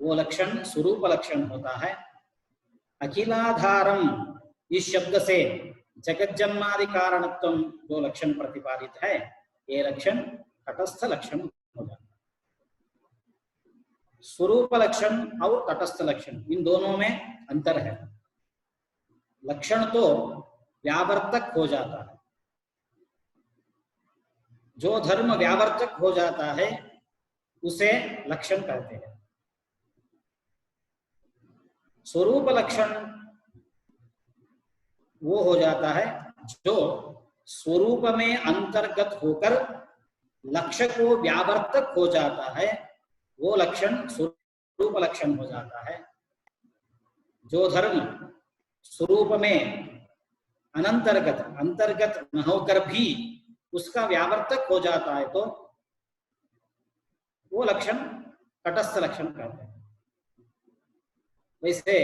वो लक्षण स्वरूप लक्षण होता है। अखिलाधारम इस शब्द से जगज्जन्मादि कारणत्वम जो लक्षण प्रतिपादित है ये लक्षण तटस्थ लक्षण हो जाता है। स्वरूप लक्षण और तटस्थ लक्षण इन दोनों में अंतर है। लक्षण तो व्यावर्तक हो जाता है, जो धर्म व्यावर्तक हो जाता है उसे लक्षण कहते हैं। स्वरूप लक्षण वो हो जाता है जो स्वरूप में अंतर्गत होकर लक्ष्य को व्यावर्तक हो जाता है, वो लक्षण स्वरूप लक्षण हो जाता है। जो धर्म स्वरूप में अंतर्गत न होकर भी उसका व्यावर्तक हो जाता है तो वो लक्षण तटस्थ लक्षण कहते हैं। वैसे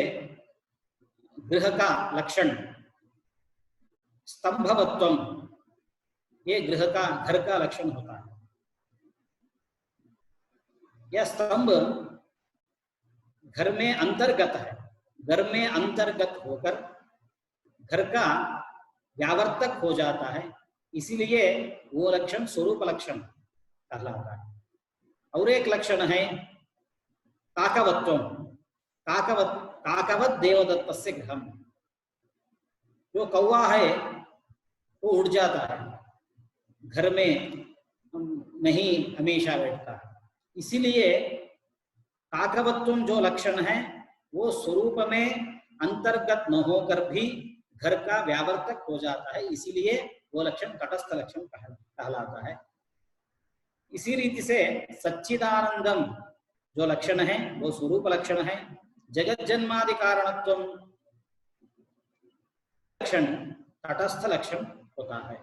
गृह का लक्षण स्तंभवत्वम, ये गृह का घर का लक्षण होता है। यह स्तंभ घर में अंतर्गत है, घर में अंतर्गत होकर घर का व्यावर्तक हो जाता है, इसीलिए वो लक्षण स्वरूप लक्षण कहलाता है। और एक लक्षण है काकवत्वम, काकवत देवदत्तस्य गृहम। जो कौवा है वो उड़ जाता है, घर में नहीं हमेशा बैठता है, इसीलिए काकवत्वम जो लक्षण है वो स्वरूप में अंतर्गत न होकर भी घर का व्यावर्तक हो जाता है, इसीलिए वो लक्षण तटस्थ लक्षण कहलाता है। इसी रीति से सच्चिदानंदम जो लक्षण है वो स्वरूप लक्षण है। जगत जन्मादि कारणत्वम लक्षण तटस्थ लक्षण होता है।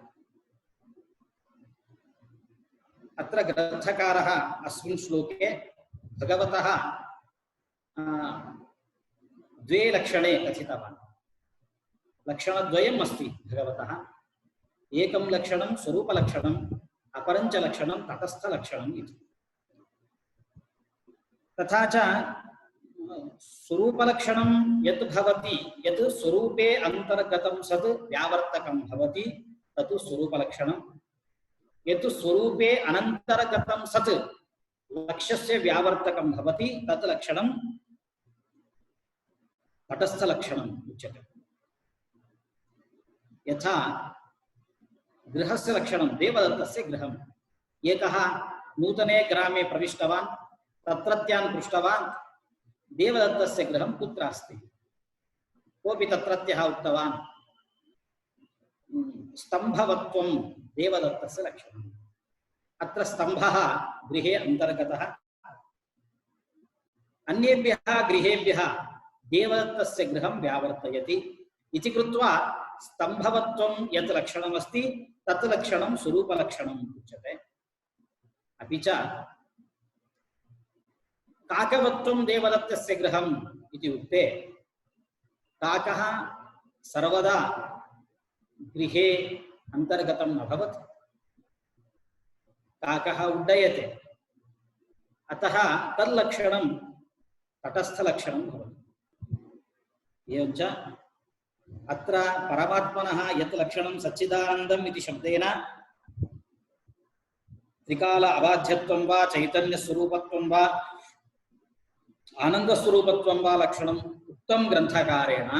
अत्र ग्रंथकारः अस्मिन् श्लोके भगवतः द्वे लक्षणे कथितवान्। लक्षणद्वयम् अस्ति भगवतः, एकं लक्षणं स्वरूपलक्षणम्, अपरं च लक्षणं तटस्थलक्षणम् इति। तथा च स्वरूपलक्षणं यत् भवति, यत् स्वरूपे अन्तर्गतं सत् व्यावर्तकं भवति तत् स्वरूपलक्षणं, यत् स्वरूपे अनन्तर्गतं सत् लक्ष्यस्य व्यावर्तकं भवति तत् लक्षणं तटस्थलक्षणम् उच्यते। यथा गृहस्य लक्षणं देवदत्तस्य गृहम्। एकः नूतने ग्रामे प्रविष्टवान्, तत्रत्यान् पृष्टवान् देवदत्तस्य गृहं कुत्र अस्ति। कोऽपि तत्रत्यः उक्तवान् स्तम्भवत्वं देवदत्तस्य लक्षणम्। अत्र स्तम्भः गृहे अन्तर्गतः, अन्येभ्यः गृहेभ्यः देवदत्तस्य गृहं व्यावर्तयति इति कृत्वा स्तम्भवत्वं यत् लक्षणमस्ति तत् लक्षणं स्वरूपलक्षणम् उच्यते। अपि च काकवत्वं देवदत्तस्य गृहम् इति उक्ते काकः सर्वदा गृहे अन्तर्गतं न भवति, काकः उड्डयते, अतः तल्लक्षणं तटस्थलक्षणं भवति। एवञ्च अत्र परमात्मनः यत् लक्षणं सच्चिदानन्दम् इति शब्देन त्रिकाल अबाध्यत्वं वा चैतन्यस्वरूपत्वं वा आनन्दस्वरूपत्वं वा लक्षणम् उक्तं ग्रन्थकारेण,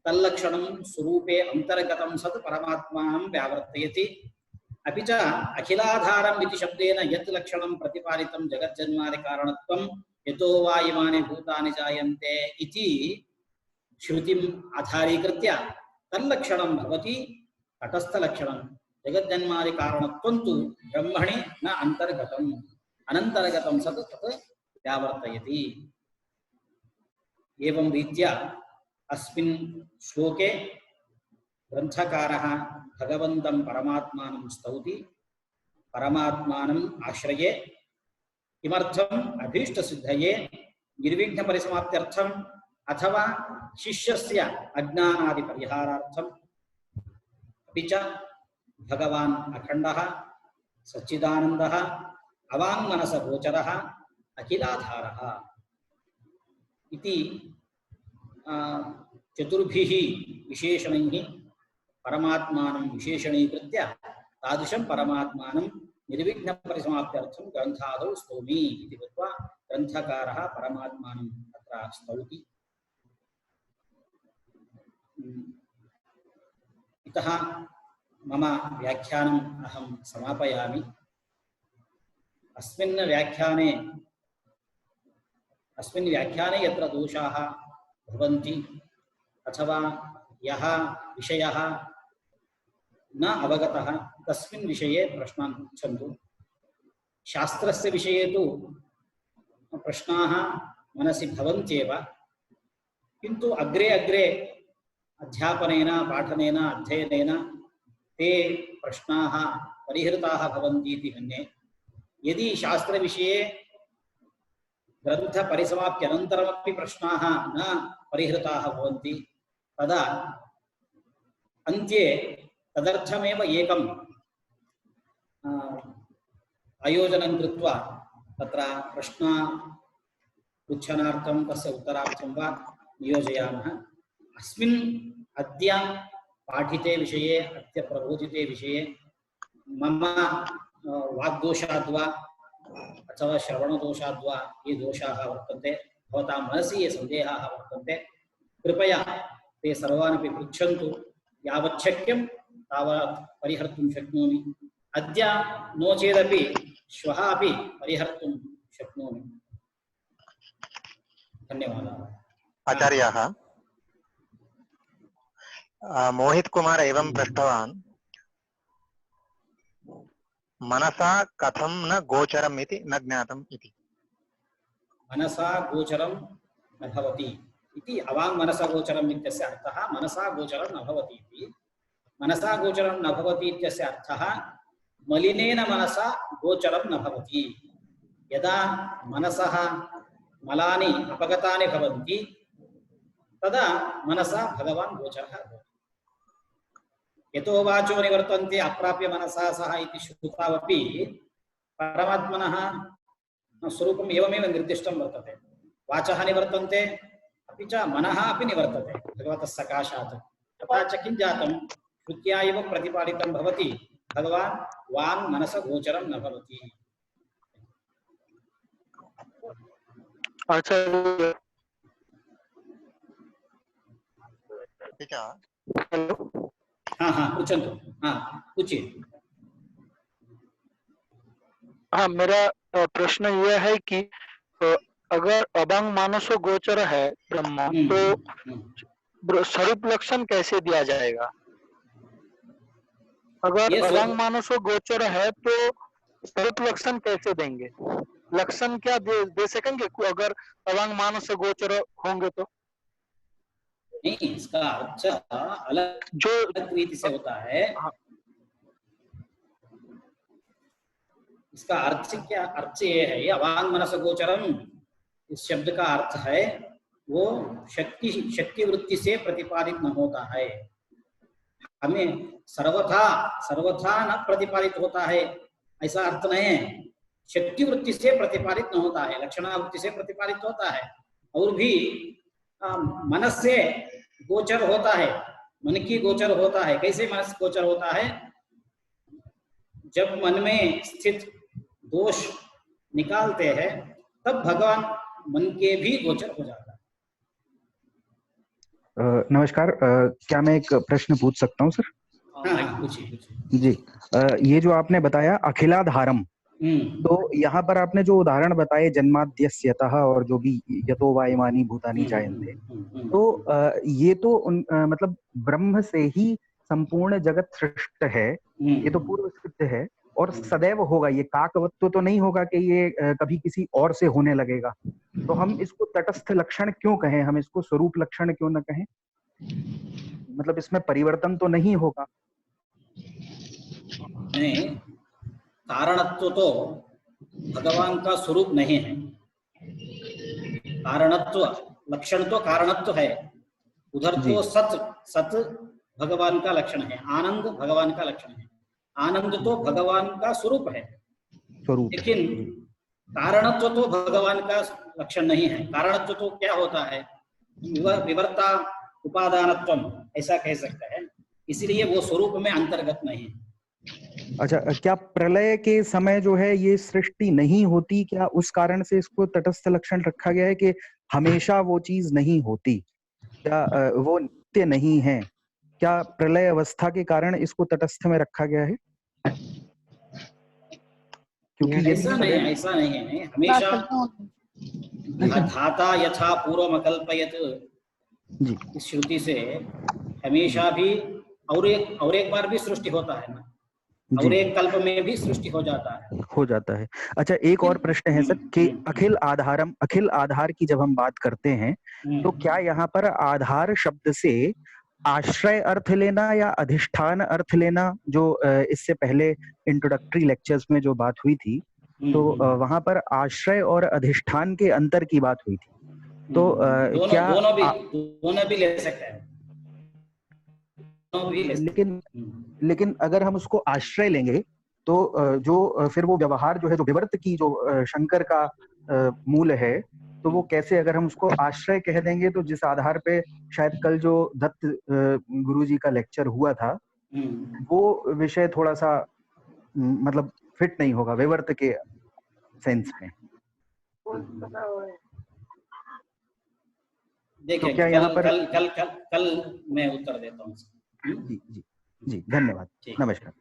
तल्लक्षणं स्वरूपे अन्तर्गतं सत् परमात्मानं व्यावर्तयति। अपि च अखिलाधारम् इति शब्देन यत् लक्षणं प्रतिपादितं जगज्जन्मादिकारणत्वं यतो वा इमानि भूतानि जायन्ते इति श्रुतिम् आधारीकृत्य तल्लक्षणं भवति तटस्थलक्षणं। जगज्जन्मादिकारणत्वं तु ब्रह्मणि न अन्तर्गतम्, अनन्तर्गतं सत् तत् व्यावर्तयति। एवं रीत्या अस्मिन् श्लोके ग्रन्थकारः भगवन्तं परमात्मानं स्तौति, परमात्मानम् आश्रये किमर्थम् अभीष्टसिद्धये, निर्विघ्नपरिसमाप्त्यर्थम् अथवा शिष्यस्य अज्ञानादिपरिहारार्थम्। अपि च भगवान् अखण्डः सच्चिदानन्दः अवाङ्मनसगोचरः अखिलाधारः इति चतुर्भिः विशेषणैः परमात्मानं विशेषणीकृत्य तादृशं परमात्मानं निर्विघ्नपरिसमाप्त्यर्थं ग्रन्थादौ स्तौमि इति कृत्वा ग्रन्थकारः परमात्मानं तत्र स्तौति। इतः मम व्याख्यानम् अहं समापयामि। अस्मिन् व्याख्याने यत्र दोषाः भवन्ति अथवा यः विषयः न अवगतः तस्मिन् विषये प्रश्नान् पृच्छन्तु। शास्त्रस्य विषये तु प्रश्नाः मनसि भवन्त्येव, किन्तु अग्रे अग्रे अध्यापनेन पाठनेन अध्ययनेन ते प्रश्नाः परिहृताः भवन्ति इति मन्ये। यदि शास्त्रविषये ग्रन्थपरिसमाप्त्यनन्तरमपि प्रश्नाः न परिहृताः भवन्ति तदा अन्त्ये तदर्थमेव एकम् आयोजनं कृत्वा तत्र प्रश्नपृच्छनार्थं तस्य उत्तरार्थं वा नियोजयामः। अस्मिन् अद्य पाठिते विषये अद्य प्रबोधिते विषये मम वाग्दोषाद्वा अथवा श्रवणदोषाद्वा ये दोषाः वर्तन्ते, भवतां मनसि ये सन्देहाः वर्तन्ते, कृपया ते सर्वानपि पृच्छन्तु। यावत् शक्यं तावत् परिहर्तुं शक्नोमि। अद्य नो चेदपि श्वः अपि परिहर्तुं शक्नोमि। धन्यवादाः। आचार्याः, मोहित कुमार एवं पृष्टवान्, मनसा कथं न गोचरम् इति न ज्ञातम् इति। मनसा गोचरं न भवति इति अवाङ् मनसा गोचरम् इत्यस्य अर्थः मनसा गोचरं न भवति इति। मनसा गोचरं न भवति इत्यस्य अर्थः मलिनेन मनसा गोचरं न भवति। यदा मनसः मलानि अपगतानि भवन्ति तदा मनसा भगवान् गोचरः भवति। यतो वाचो निवर्तन्ते अप्राप्य मनसा सह इति श्रुतावपि परमात्मनः स्वरूपम् एवमेव निर्दिष्टं वर्तते। वाचः निवर्तन्ते अपि च मनः अपि निवर्तते भगवतः सकाशात्। तथा च किं जातं, श्रुत्या एव प्रतिपादितं भवति, भगवान् वाङ् मनस गोचरं न भवति। हाँ पृच्छन्तु। हाँ पूछिए। हाँ, मेरा प्रश्न यह है कि अगर अभंग मानसो गोचर है ब्रह्म, तो स्वरूप लक्षण कैसे दिया जाएगा? अगर अभंग मानसो गोचर है तो स्वरूप लक्षण कैसे देंगे? लक्षण क्या दे सकेंगे अगर अभंग मानसो गोचर होंगे तो? नहीं, इसका अर्थ अलग जो रीति से होता है। इसका अर्थ क्या, अर्थ ये है, अवाङ् मनस गोचरम इस शब्द का अर्थ है वो शक्ति वृत्ति से प्रतिपादित न होता है। हमें सर्वथा न प्रतिपादित होता है ऐसा अर्थ नहीं है। शक्ति वृत्ति से प्रतिपादित न होता है, लक्षणावृत्ति से प्रतिपादित होता है। और भी मनस से गोचर होता है, मन की गोचर होता है। कैसे मनस गोचर होता है? जब मन में स्थित दोष निकालते हैं तब भगवान मन के भी गोचर हो जाता है। नमस्कार, क्या मैं एक प्रश्न पूछ सकता हूँ सर? हाँ पूछिए। जी, ये जो आपने बताया अखिलाधारम, तो यहाँ पर आपने जो उदाहरण बताए जन्माद्यस्यतः और जो भी यतो वा इमानि भूतानि जायन्ते, तो ये तो मतलब ब्रह्म से ही संपूर्ण जगत सृष्ट है, ये तो पूर्व सिद्ध है और सदैव होगा। ये काकवत्व तो नहीं होगा कि ये कभी किसी और से होने लगेगा। तो हम इसको तटस्थ लक्षण क्यों कहें, हम इसको स्वरूप लक्षण क्यों न कहें? मतलब इसमें परिवर्तन तो नहीं होगा। नहीं, कारणत्व तो भगवान का स्वरूप नहीं है। कारणत्व लक्षण तो कारणत्व है, उधर तो सत भगवान का लक्षण है, आनंद भगवान का लक्षण है। आनंद तो भगवान का स्वरूप है, लेकिन कारणत्व तो भगवान का लक्षण नहीं है। कारणत्व तो क्या होता है, विवर्ता उपादानत्वम ऐसा कह सकते हैं, इसलिए वो स्वरूप में अंतर्गत नहीं है। अच्छा, क्या प्रलय के समय जो है ये सृष्टि नहीं होती, क्या उस कारण से इसको तटस्थ लक्षण रखा गया है कि हमेशा वो चीज नहीं होती, क्या वो नित्य नहीं है? क्या प्रलय अवस्था के कारण इसको तटस्थ में रखा गया है? क्योंकि ऐसा नहीं है, हमेशा धाता यथा पूर्वमकल्पयत् इस श्रुति से हमेशा भी और एक बार भी सृष्टि होता है ना, और एक कल्प में भी सृष्टि हो जाता है। अच्छा, एक और प्रश्न है सर कि अखिल आधार की जब हम बात करते हैं तो क्या यहाँ पर आधार शब्द से आश्रय अर्थ लेना या अधिष्ठान अर्थ लेना, जो इससे पहले इंट्रोडक्टरी लेक्चर्स में जो बात हुई थी तो वहां पर आश्रय और अधिष्ठान के अंतर की बात हुई थी, तो क्या दोनों भी ले सकते हैं। लेकिन अगर हम उसको आश्रय लेंगे तो जो फिर वो व्यवहार जो है, जो विवर्त की जो शंकर का मूल है, तो वो कैसे, अगर हम उसको आश्रय कह देंगे तो जिस आधार पे शायद कल जो दत्त गुरुजी का लेक्चर हुआ था वो विषय थोड़ा सा मतलब फिट नहीं होगा विवर्त के सेंस में। देखिए तो क्या यहाँ पर कल मैं उत्तर देता हूँ। जी जी जी, धन्यवाद, नमस्कार।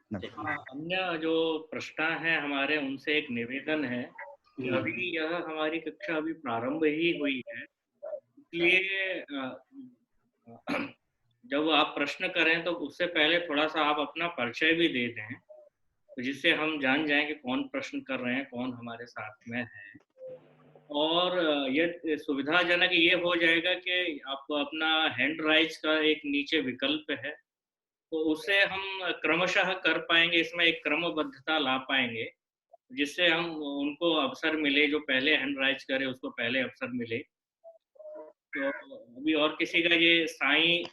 अन्य जो प्रश्न है हमारे, उनसे एक निवेदन है कि अभी यह हमारी कक्षा अभी प्रारंभ ही हुई है, इसलिए जब आप प्रश्न करें तो उससे पहले थोड़ा सा आप अपना परिचय भी दे दें, जिससे हम जान जाएं कि कौन प्रश्न कर रहे हैं, कौन हमारे साथ में है। और ये सुविधाजनक ये हो जाएगा कि आपको अपना हैंड राइज का एक नीचे विकल्प है, तो उससे हम क्रमशः कर पाएंगे, इसमें एक क्रमबद्धता ला पाएंगे, जिससे हम उनको अवसर मिले, जो पहले हैंड राइज करे उसको पहले अवसर मिले। तो अभी और किसी का ये साईं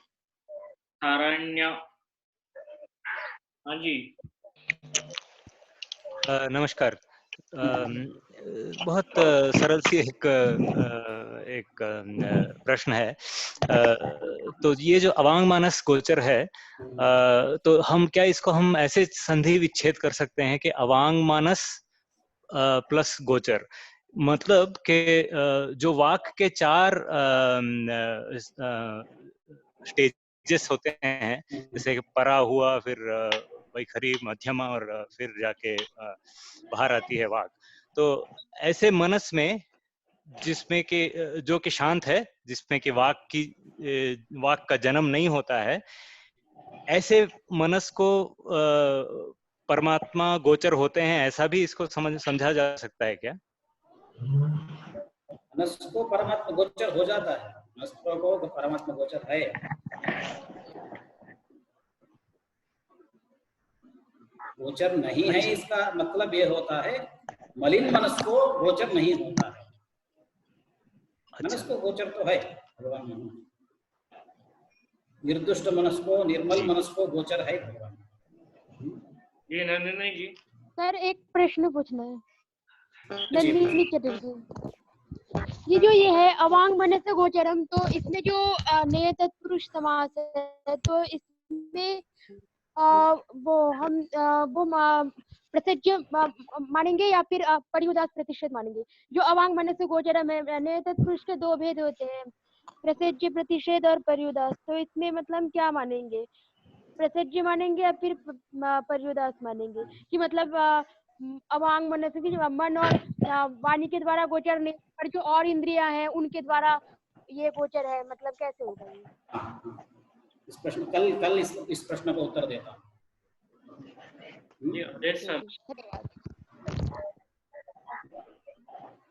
तारण्य, हाँ जी। नमस्कार। बहुत सरल सी एक प्रश्न है। तो ये जो अवांग मानस गोचर है, तो हम क्या इसको हम ऐसे संधि विच्छेद कर सकते हैं कि अवांग मानस प्लस गोचर, मतलब कि जो वाक के 4 स्टेजेस होते हैं, जैसे कि परा हुआ, फिर वैखरी, मध्यमा, और फिर जाके बाहर आती है वाक। तो ऐसे मनस में जिसमें कि जो कि शांत है, जिसमें कि वाक का जन्म नहीं होता है, ऐसे मनस को परमात्मा गोचर होते हैं, ऐसा भी इसको समझा जा सकता है क्या? मनस को परमात्मा गोचर हो जाता है, मनस को परमात्मा गोचर है। गोचर नहीं है इसका मतलब ये होता है मलिन मनस को गोचर नहीं होता है। मनस को गोचर तो है भगवान, निर्दुष्ट मनस को, निर्मल मनस को गोचर है भगवान। जी नंदिनी जी। सर एक प्रश्न पूछना है। नंदिनी चटर्जी, ये है अवांग मनस गोचरम, तो इसमें जो नेय तत्पुरुष समास है, तो इसमें वो हम वो प्रत्यक्ष मानेंगे या फिर परिउदास प्रतिषेध मानेंगे? जो अवांग मनस गोचरम है, नेय तत्पुरुष के 2 भेद होते हैं, प्रत्यक्ष प्रतिषेध और परिउदास, तो इसमें मतलब क्या मानेंगे? प्रत्यक्ष मानेंगे या फिर परिउदास मानेंगे? कि मतलब अवांग मनस की जो मन और वाणी के द्वारा गोचर नहीं, पर जो और इंद्रियां हैं उनके द्वारा ये गोचर है, मतलब कैसे होगा ये? इस प्रश्न कल इस प्रश्न को उत्तर देता हूँ।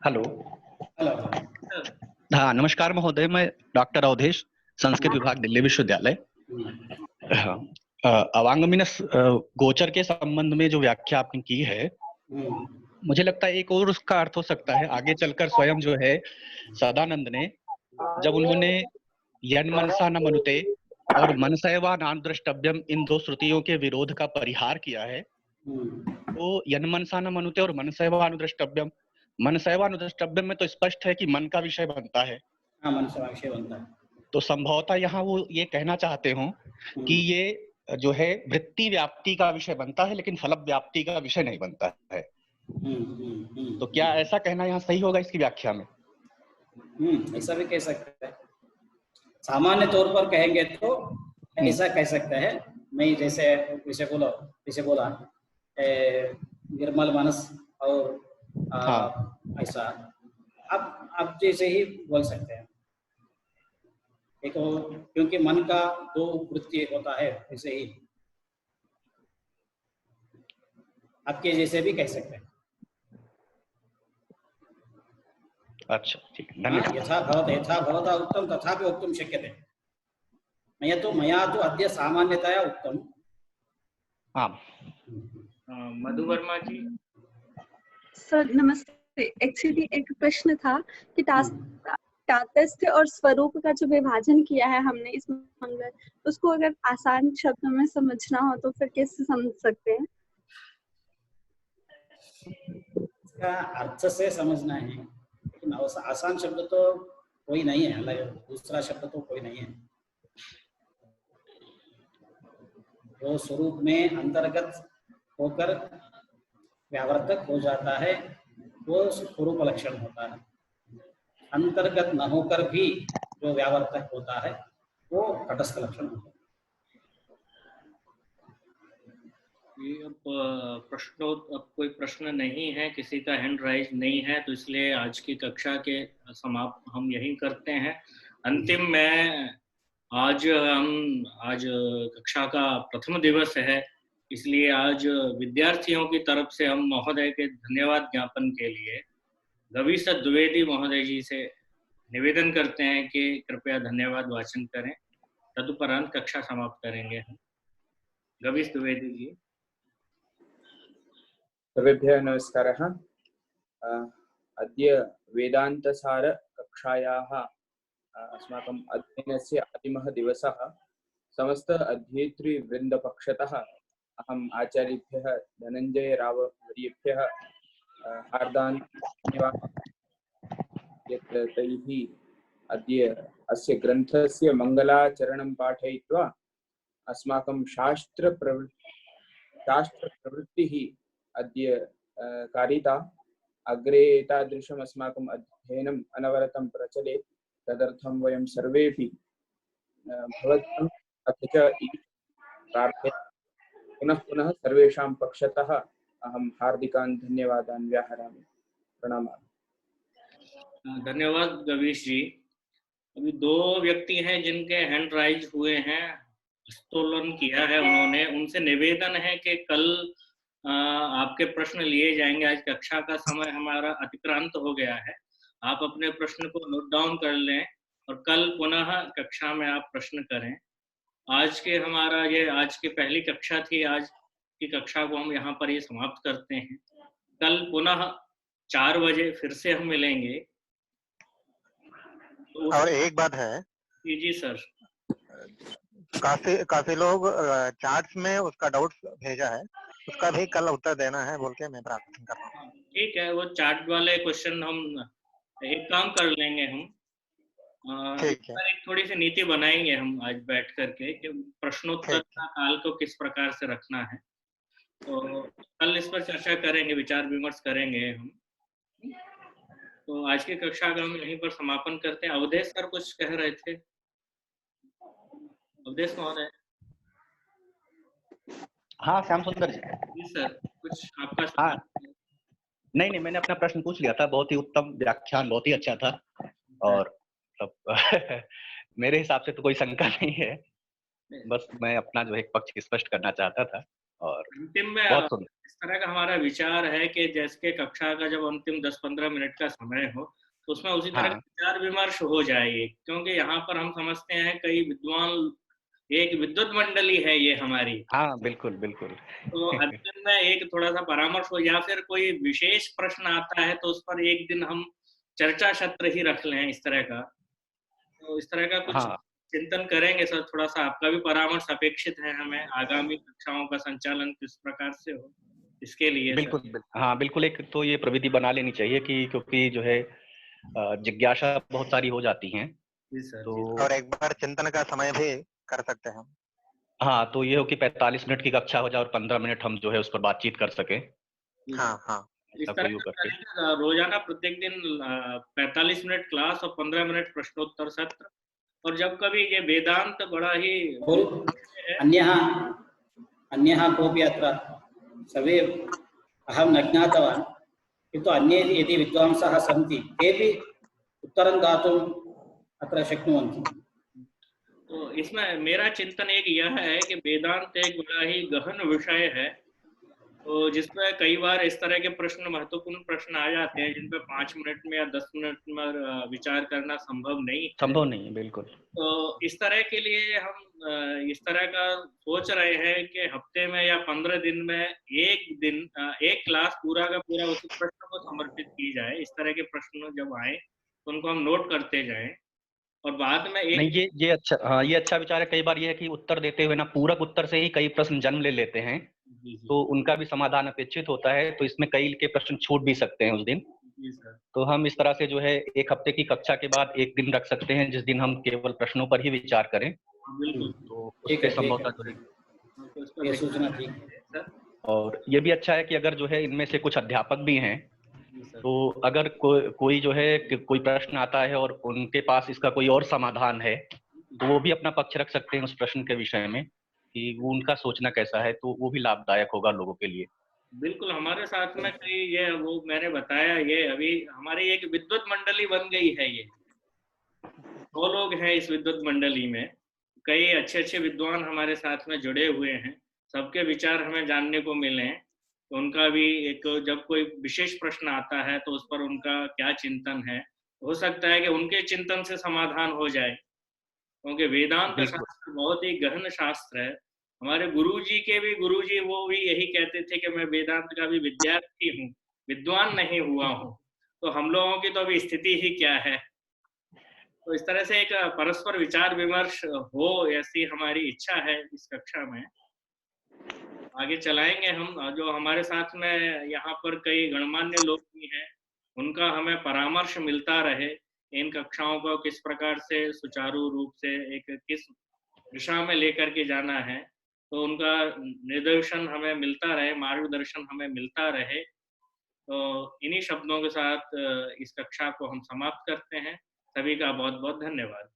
हेलो। हाँ नमस्कार महोदय, मैं डॉक्टर अवधेश, संस्कृत विभाग दिल्ली विश्वविद्यालय। अवांगमनस गोचर के संबंध में जो व्याख्या आपने की है, मुझे लगता है एक और उसका अर्थ हो सकता है आगे चलकर स्वयं जो है सदानंद ने, जब उन्होंने यन मनसा न मनुते और मनसैवा नान द्रष्टव्यम, इन 2 श्रुतियों के विरोध का परिहार किया है, तो यन मनसा न मनुते और मनसैवा अनुद्रष्टव्यम, मनसैवा अनुद्रष्टव्यम में तो स्पष्ट है कि मन का विषय बनता है। हाँ, मन का विषय बनता है। तो संभवतः यहाँ वो ये कहना चाहते हो कि ये जो है वृत्ति व्याप्ति का विषय बनता है, लेकिन फल व्याप्ति का विषय नहीं बनता है। तो क्या ऐसा कहना यहाँ सही होगा इसकी व्याख्या में? ऐसा भी कह सकते हैं। सामान्य तौर पर कहेंगे तो ऐसा कह सकते हैं। मैं जैसे बोला निर्मल मनस और ऐसा आप जैसे ही बोल सकते हैं। देखो, क्योंकि मन का 2 वृत्ति होता है, ऐसे ही आपके जैसे भी कह सकते हैं। अच्छा ठीक है, धन्यवाद। यथा भवता उक्तं तथापि वक्तुं शक्यते। मया तो अद्य सामान्यतया उक्तम्। हाँ मधु वर्मा जी। सर नमस्ते, एक्चुअली एक प्रश्न था कि तातस्थ्य और स्वरूप का जो विभाजन किया है हमने इस मंगल, उसको अगर आसान शब्दों में समझना हो तो फिर कैसे समझ सकते हैं? इसका अर्थ से समझना है, लेकिन आसान शब्द तो कोई नहीं है, अलग दूसरा शब्द तो कोई नहीं है। वो स्वरूप में अंतर्गत होकर व्यावर्तक हो जाता है, वो स्वरूप लक्षण होता है। अंतर्गत न होकर भी जो व्यावर्तक होता है वो तटस्थ लक्षण होता है। अब कोई प्रश्न नहीं है, किसी का हैंड राइज नहीं है, तो इसलिए आज की कक्षा के समाप्त हम यही करते हैं। अंतिम में आज कक्षा का प्रथम दिवस है, इसलिए आज विद्यार्थियों की तरफ से हम महोदय के धन्यवाद ज्ञापन के लिए गवीश द्विवेदी महोदय जी से निवेदन करते हैं कि कृपया धन्यवाद वाचन करें, तदुपरांत कक्षा समाप्त करेंगे हम। गवीश द्विवेदी जी। सर्वेभ्यः नमस्कारः। अद्य वेदान्तसार कक्षायाः अस्माकम् अध्ययनस्य अन्तिमः दिवसः। समस्त अध्येतृवृन्दपक्षतः अहम् आचार्येभ्यः धनञ्जय राव वर्येभ्यः हार्दान् धन्यवादः यत् तैः अद्य अस्य ग्रन्थस्य मङ्गलाचरणं पाठयित्वा अस्माकं शास्त्रप्रवृत्तिः अद्य कारिता। अग्रे एतादृशम् अस्माकम् अध्ययनम् अनवरतं प्रचलेत्, तदर्थं वयं सर्वेपि भवन्तम् अथ च प्रार्थयामि। पुनः पुनः सर्वेषां पक्षतः अहं हार्दिकान् धन्यवादान् व्याहरामि। प्रणामाः। धन्यवाद गवीश जी। अभी दो व्यक्ति हैं जिनके हैंड राइज हुए हैं, हस्तोलन किया है उन्होंने। उनसे निवेदन है कि कल आपके प्रश्न लिए जाएंगे। आज कक्षा का समय हमारा अतिक्रांत हो गया है। आप अपने प्रश्न को नोट डाउन कर लें और कल पुनः कक्षा में आप प्रश्न करें। आज की पहली कक्षा थी। आज की कक्षा को हम यहाँ पर ये समाप्त करते हैं। कल पुनः 4 बजे फिर से हम मिलेंगे। तो और एक बात है जी सर, काफी लोग चैट्स में उसका डाउट भेजा है, उसका भी कल उत्तर देना है बोल के मैं प्रार्थना कर रहा हूँ। ठीक है, वो चैट वाले क्वेश्चन हम एक काम कर लेंगे। हम ठीक है, एक थोड़ी सी नीति बनाएंगे हम आज बैठ करके कि प्रश्नोत्तर का काल को किस प्रकार से रखना है। तो कल इस पर चर्चा करेंगे, विचार विमर्श करेंगे हम। तो आज की कक्षा का हम यहीं पर समापन करते हैं। अवधेश सर कुछ कह रहे थे। अवधेश महोदय। हाँ श्याम सुंदर जी। जी सर, कुछ आपका? हाँ, नहीं, मैंने अपना प्रश्न पूछ लिया था। बहुत ही उत्तम व्याख्यान, बहुत ही अच्छा था। और मेरे हिसाब से तो कोई शंका नहीं है, बस मैं अपना जो है पक्ष स्पष्ट करना चाहता था। और अंतिम में इस तरह का हमारा विचार है कि जैसे कक्षा का जब अंतिम 10-15 मिनट का समय हो तो उसमें उसी तरह का विचार विमर्श हो जाए, क्योंकि यहाँ पर हम समझते हैं कई विद्वान, एक विद्वत मंडली है ये हमारी। हाँ बिल्कुल। तो अंतिम में एक थोड़ा सा परामर्श हो, या फिर कोई विशेष प्रश्न आता है तो उस पर एक दिन हम चर्चा सत्र ही रख लें इस तरह का। तो इस तरह का कुछ चिंतन करेंगे सर। थोड़ा सा आपका भी परामर्श अपेक्षित है हमें, आगामी कक्षाओं का संचालन किस प्रकार से हो इसके लिए। बिल्कुल। हाँ बिल्कुल, एक तो ये प्रविधि बना लेनी चाहिए कि क्योंकि जो है जिज्ञासा बहुत सारी हो जाती हैं। तो और एक बार चिंतन का समय भी कर सकते हैं हम। हाँ, तो ये हो कि 45 मिनट की कक्षा हो जाए और 15 मिनट हम जो है उस पर बातचीत कर सके। हाँ। इस तरह का रोजाना प्रत्येक दिन 45 मिनट क्लास और 15 मिनट प्रश्नोत्तर सत्र। और जब कभी ये वेदांत बड़ा ही अन्यः कोऽपि अत्र सर्वे अहं न ज्ञातवान्, किन्तु अन्ये यदि विद्वांसः सन्ति तेपि उत्तरं दातुम् अत्र शक्नुवन्ति। तो इसमें मेरा चिंतन एक यह है कि वेदांत एक बड़ा ही गहन विषय है, तो जिसमें कई बार इस तरह के प्रश्न, महत्वपूर्ण प्रश्न आ जाते हैं जिन पर 5 मिनट में या 10 मिनट में विचार करना संभव नहीं है। बिल्कुल। तो इस तरह के लिए हम इस तरह का सोच रहे हैं कि हफ्ते में या 15 दिन में एक क्लास पूरा का पूरा उस प्रश्न को समर्पित की जाए। इस तरह के प्रश्न जब आए तो उनको हम नोट करते जाएं और बाद में एक नहीं, ये अच्छा, हाँ ये अच्छा विचार है। कई बार ये है कि उत्तर देते हुए ना पूरक उत्तर से ही कई प्रश्न जन्म ले लेते हैं, तो उनका भी समाधान अपेक्षित होता है। तो इसमें कई के प्रश्न छूट भी सकते हैं उस दिन, जी सर। तो हम इस तरह से जो है 1 हफ्ते की कक्षा के बाद 1 दिन रख सकते हैं जिस दिन हम केवल प्रश्नों पर ही विचार करें। बिल्कुल। तो ठीक उससे है, संभवतः जो है तो इस पर ये विचार सूचना ठीक करेंगे सर। और ये भी अच्छा है कि अगर जो है इनमें से कुछ अध्यापक भी हैं, जी सर। तो अगर कोई जो है कोई प्रश्न आता है और उनके पास इसका कोई और समाधान है, तो वो भी अपना पक्ष रख सकते हैं उस प्रश्न के विषय में कि वो उनका सोचना कैसा है, तो वो भी लाभदायक होगा लोगों के लिए। बिल्कुल, हमारे साथ में कई ये वो मैंने बताया, ये अभी हमारी एक विद्वत मंडली बन गई है। ये 2 लोग हैं इस विद्वत मंडली में। कई अच्छे-अच्छे विद्वान हमारे साथ में जुड़े हुए हैं। सबके विचार हमें जानने को मिले हैं। तो उनका भी एक जब कोई विशेष प्रश्न आता है तो उस पर उनका क्या चिंतन है। हो सकता है कि उनके चिंतन से समाधान हो जाए। क्योंकि वेदांत बिल्कुल। शास्त्र बहुत ही गहन शास्त्र है। हमारे गुरुजी के भी गुरुजी वो भी यही कहते थे कि मैं वेदांत का भी विद्यार्थी हूँ, विद्वान नहीं हुआ हूँ। तो हम लोगों की तो अभी स्थिति ही क्या है। तो इस तरह से एक परस्पर विचार विमर्श हो, ऐसी हमारी इच्छा है इस कक्षा में। आगे चलाएँगे हम। जो हमारे साथ में यहाँ पर कई गणमान्य लोग भी हैं, उनका हमें परामर्श मिलता रहे। इन कक्षाओं को किस प्रकार से सुचारू रूप से एक किस दिशा में लेकर के जाना है, तो उनका निर्देशन हमें मिलता रहे, मार्गदर्शन हमें मिलता रहे। तो इन्हीं शब्दों के साथ इस कक्षा को हम समाप्त करते हैं। सभी का बहुत-बहुत धन्यवाद।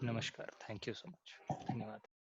नमस्कार, थैंक यू सो मच, धन्यवाद।